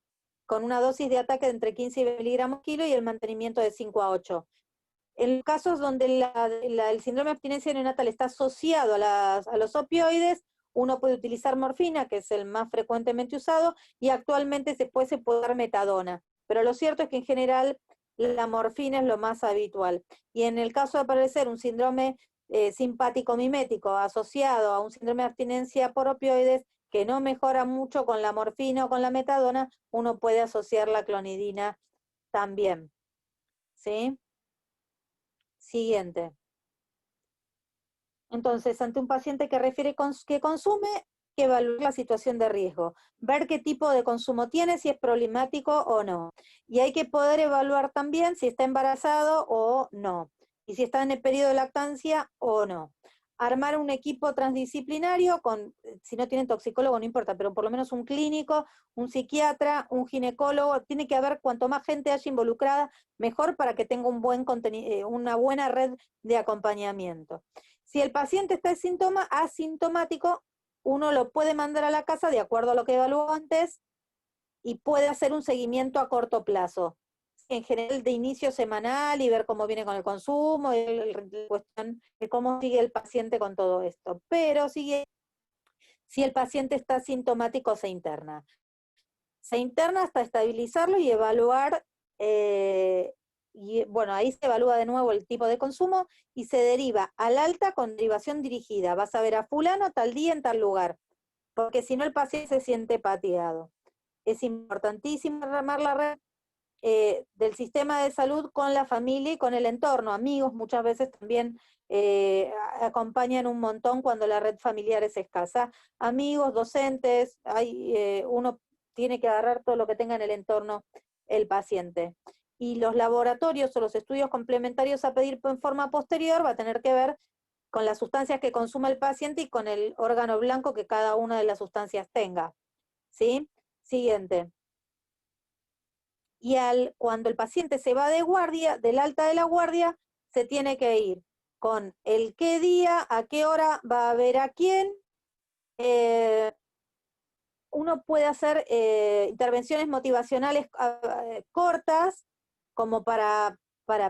con una dosis de ataque de entre 15 y 20 miligramos kilo y el mantenimiento de 5 a 8. En casos donde el síndrome de abstinencia neonatal está asociado a los opioides, uno puede utilizar morfina, que es el más frecuentemente usado, y actualmente se puede dar metadona. Pero lo cierto es que en general la morfina es lo más habitual. Y en el caso de aparecer un síndrome simpático mimético asociado a un síndrome de abstinencia por opioides, que no mejora mucho con la morfina o con la metadona, uno puede asociar la clonidina también. ¿Sí? Siguiente. Entonces, ante un paciente que refiere que consume, hay que evaluar la situación de riesgo, ver qué tipo de consumo tiene, si es problemático o no. Y hay que poder evaluar también si está embarazado o no, y si está en el periodo de lactancia o no. Armar un equipo transdisciplinario, si no tienen toxicólogo no importa, pero por lo menos un clínico, un psiquiatra, un ginecólogo, tiene que haber cuanto más gente haya involucrada, mejor para que tenga una buena red de acompañamiento. Si el paciente está asintomático, uno lo puede mandar a la casa de acuerdo a lo que evaluó antes y puede hacer un seguimiento a corto plazo. En general de inicio semanal y ver cómo viene con el consumo, cuestión de cómo sigue el paciente con todo esto. Pero si el paciente está asintomático, se interna. Se interna hasta estabilizarlo y evaluar y bueno, ahí se evalúa de nuevo el tipo de consumo y se deriva al alta con derivación dirigida. Vas a ver a fulano tal día en tal lugar, porque si no el paciente se siente pateado. Es importantísimo armar la red del sistema de salud con la familia y con el entorno. Amigos muchas veces también acompañan un montón cuando la red familiar es escasa. Amigos, docentes, uno tiene que agarrar todo lo que tenga en el entorno el paciente. Y los laboratorios o los estudios complementarios a pedir en forma posterior va a tener que ver con las sustancias que consuma el paciente y con el órgano blanco que cada una de las sustancias tenga. ¿Sí? Siguiente. Y cuando el paciente se va de guardia, del alta de la guardia, se tiene que ir con el qué día, a qué hora va a ver a quién. Uno puede hacer intervenciones motivacionales cortas, como para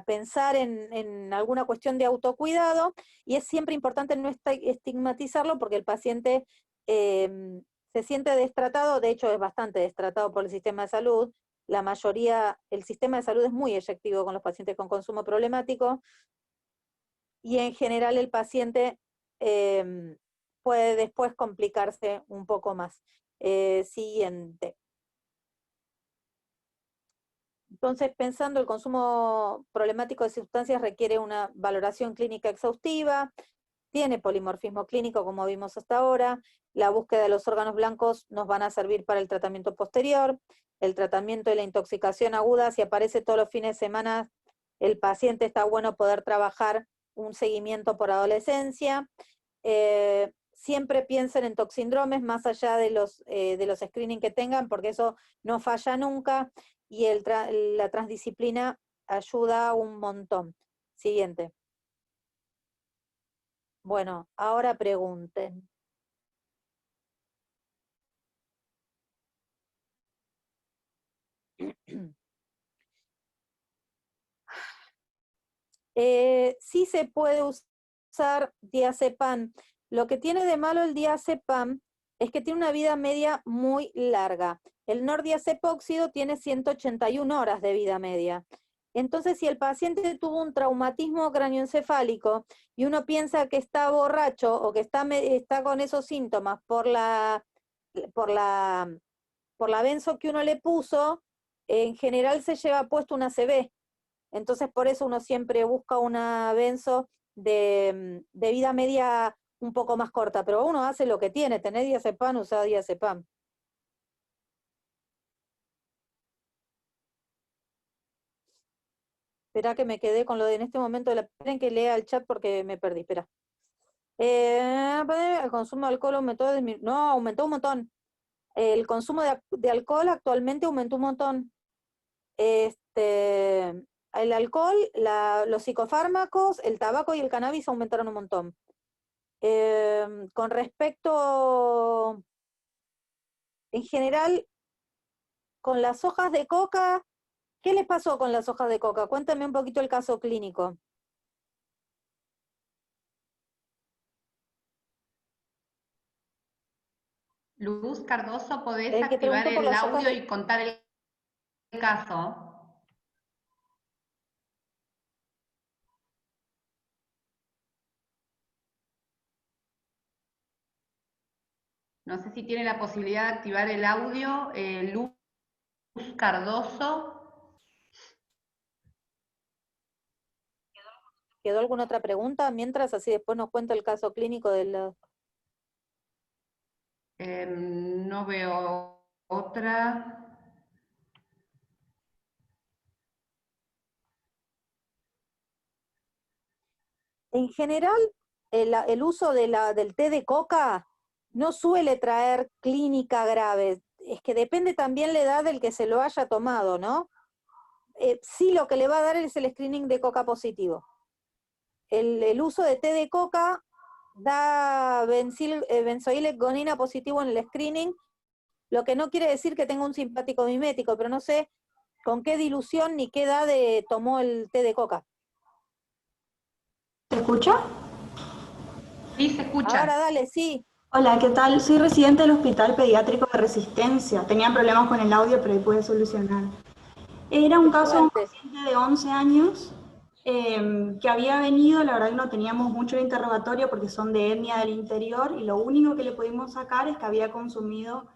pensar en alguna cuestión de autocuidado, y es siempre importante no estigmatizarlo porque el paciente se siente destratado, de hecho es bastante destratado por el sistema de salud, la mayoría, el sistema de salud es muy eyectivo con los pacientes con consumo problemático, y en general el paciente puede después complicarse un poco más. Siguiente. Entonces, pensando, el consumo problemático de sustancias requiere una valoración clínica exhaustiva, tiene polimorfismo clínico, como vimos hasta ahora, la búsqueda de los órganos blancos nos van a servir para el tratamiento posterior, el tratamiento de la intoxicación aguda, si aparece todos los fines de semana, el paciente está bueno poder trabajar un seguimiento por adolescencia. Siempre piensen en toxindromes, más allá de los screening que tengan, porque eso no falla nunca, y la transdisciplina ayuda un montón. Siguiente. Bueno, ahora pregunten. Sí se puede usar diazepam. Lo que tiene de malo el diazepam es que tiene una vida media muy larga. El nordiazepóxido tiene 181 horas de vida media. Entonces, si el paciente tuvo un traumatismo cráneoencefálico y uno piensa que está borracho o que está con esos síntomas por la benzo que uno le puso, en general se lleva puesto una ACV. Entonces, por eso uno siempre busca una benzo de vida media un poco más corta, pero uno hace lo que tiene, tenés diazepam, usá diazepam. Espera que me quedé con lo de en este momento, esperen que lea el chat porque me perdí, espera. El consumo de alcohol no, aumentó un montón. El consumo de alcohol actualmente aumentó un montón. El alcohol, los psicofármacos, el tabaco y el cannabis aumentaron un montón. Con respecto, en general, con las hojas de coca, ¿qué les pasó con las hojas de coca? Cuéntame un poquito el caso clínico. Luz Cardoso, ¿podés El que activar preguntó por el las hojas audio de... y contar el caso? No sé si tiene la posibilidad de activar el audio, Luz Cardoso. ¿Quedó alguna otra pregunta? Mientras, así después nos cuenta el caso clínico de la... No veo otra. En general, el uso del té de coca no suele traer clínica grave. Es que depende también la edad del que se lo haya tomado, ¿no? Sí, lo que le va a dar es el screening de coca positivo. El uso de té de coca da benzoilegonina positivo en el screening, lo que no quiere decir que tenga un simpático mimético, pero no sé con qué dilución ni qué edad tomó el té de coca. ¿Se escucha? Sí, se escucha. Ahora dale, sí. Hola, ¿qué tal? Soy residente del Hospital Pediátrico de Resistencia. Tenía problemas con el audio, pero ahí pude solucionar. Era un Qué caso de un suerte. paciente de 11 años que había venido, la verdad que no teníamos mucho interrogatorio porque son de etnia del interior y lo único que le pudimos sacar es que había consumido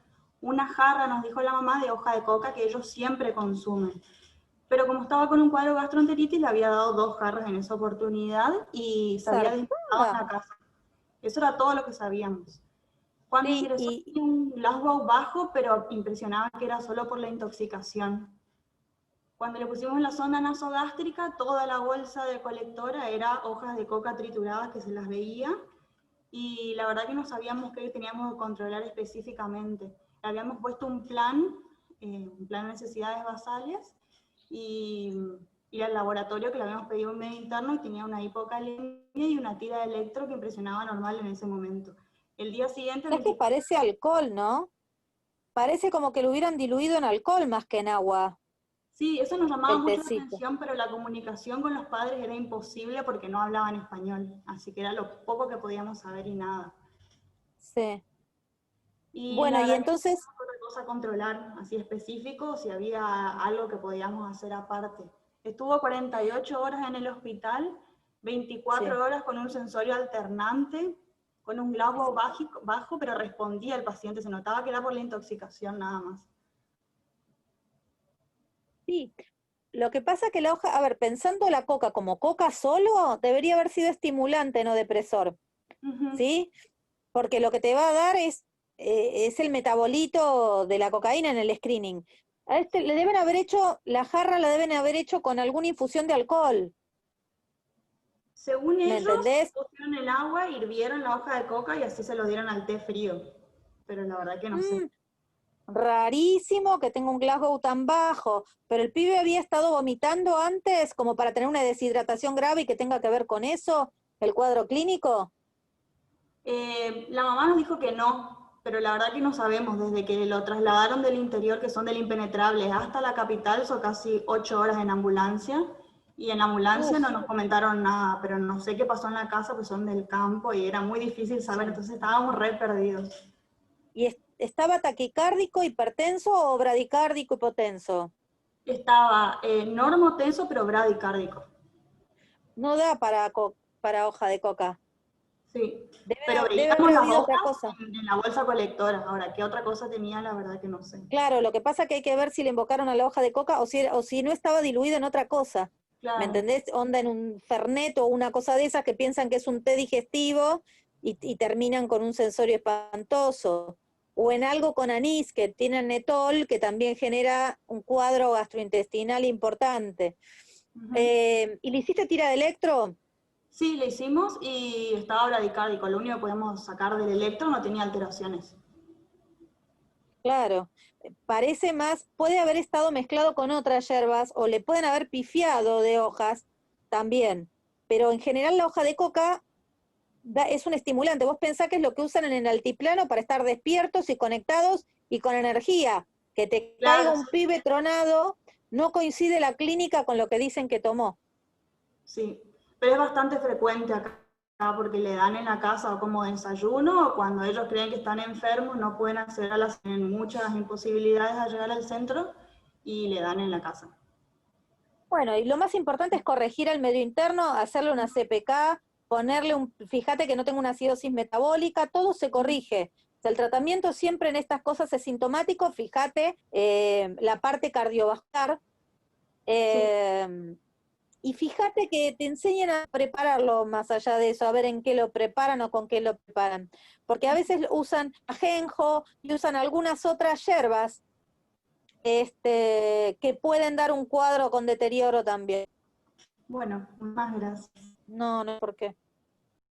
una jarra, nos dijo la mamá, de hoja de coca que ellos siempre consumen. Pero como estaba con un cuadro de gastroenteritis, le había dado 2 jarras en esa oportunidad y se había desmayado en la casa. Eso era todo lo que sabíamos. Cuando Sí, ingresó tenía un Glasgow bajo, pero impresionaba que era solo por la intoxicación. Cuando le pusimos la sonda nasogástrica, toda la bolsa de colectora era hojas de coca trituradas que se las veía, y la verdad que no sabíamos qué teníamos que controlar específicamente. Le habíamos puesto un plan de necesidades basales, y ir al laboratorio que le habíamos pedido un medio interno y tenía una hipocalemia y una tira de electro que impresionaba normal en ese momento. El día siguiente... es que parece alcohol, ¿no? Parece como que lo hubieran diluido en alcohol más que en agua, Sí, eso nos llamaba el mucho la tecito. atención, pero la comunicación con los padres era imposible porque no hablaban español, así que era lo poco que podíamos saber y nada. Sí. Y Bueno, la y verdad que entonces, otra cosa controlar así específico, si había algo que podíamos hacer aparte. Estuvo 48 horas en el hospital, 24 Sí. horas con un sensorio alternante, con un Glasgow bajo, pero respondía el paciente, se notaba que era por la intoxicación nada más. Sí, lo que pasa que la hoja, a ver, pensando la coca como coca solo, debería haber sido estimulante, no depresor, Ujú. ¿sí? Porque lo que te va a dar es el metabolito de la cocaína en el screening. A este le deben haber hecho, la jarra la deben haber hecho con alguna infusión de alcohol, Según ¿me ellos, entendés? pusieron el agua, hirvieron la hoja de coca y así se lo dieron al té frío. Pero la verdad que no sé. Rarísimo que tenga un Glasgow tan bajo, pero el pibe había estado vomitando antes como para tener una deshidratación grave y que tenga que ver con eso, el cuadro clínico. La mamá nos dijo que no, pero la verdad que no sabemos. Desde que lo trasladaron del interior, que son del Impenetrable, hasta la capital, son casi 8 horas en ambulancia. Y en ambulancia Uf, no nos comentaron nada, pero no sé qué pasó en la casa, pues son del campo y era muy difícil saber, sí. entonces estábamos re perdidos. ¿Y estaba taquicárdico, hipertenso o bradicárdico, hipotenso? Estaba normotenso, pero bradicárdico. No da para hoja de coca. Sí, Debe, pero debe veíamos haber las habido otra hojas cosa. en la bolsa colectora. Ahora, ¿qué otra cosa tenía? La verdad que no sé. Claro, lo que pasa que hay que ver si le invocaron a la hoja de coca o si no estaba diluido en otra cosa. ¿Me Claro. entendés? Onda en un fernet o una cosa de esas que piensan que es un té digestivo y terminan con un sensorio espantoso. O en algo con anís que tiene netol, que también genera un cuadro gastrointestinal importante. Ujú. ¿Y le hiciste tira de electro? Sí, le hicimos y estaba bradicárdico. Lo único que podemos sacar del electro, no tenía alteraciones. Claro, parece más, puede haber estado mezclado con otras hierbas o le pueden haber pifiado de hojas también, pero en general la hoja de coca es un estimulante. Vos pensás que es lo que usan en el altiplano para estar despiertos y conectados y con energía. Que te caiga Claro, un pibe tronado, no coincide la clínica con lo que dicen que tomó. sí. Pero es bastante frecuente acá porque le dan en la casa o como desayuno o cuando ellos creen que están enfermos, no pueden acceder a las, tienen muchas imposibilidades a llegar al centro y le dan en la casa. Bueno, y lo más importante es corregir el medio interno, hacerle una CPK, ponerle fíjate que no tengo una acidosis metabólica, todo se corrige. O sea, el tratamiento siempre en estas cosas es sintomático, fíjate la parte cardiovascular, Sí, eh, y fíjate que te enseñan a prepararlo más allá de eso, a ver en qué lo preparan o con qué lo preparan. Porque a veces usan ajenjo y usan algunas otras hierbas que pueden dar un cuadro con deterioro también. bueno, más gracias. No, no, ¿por qué?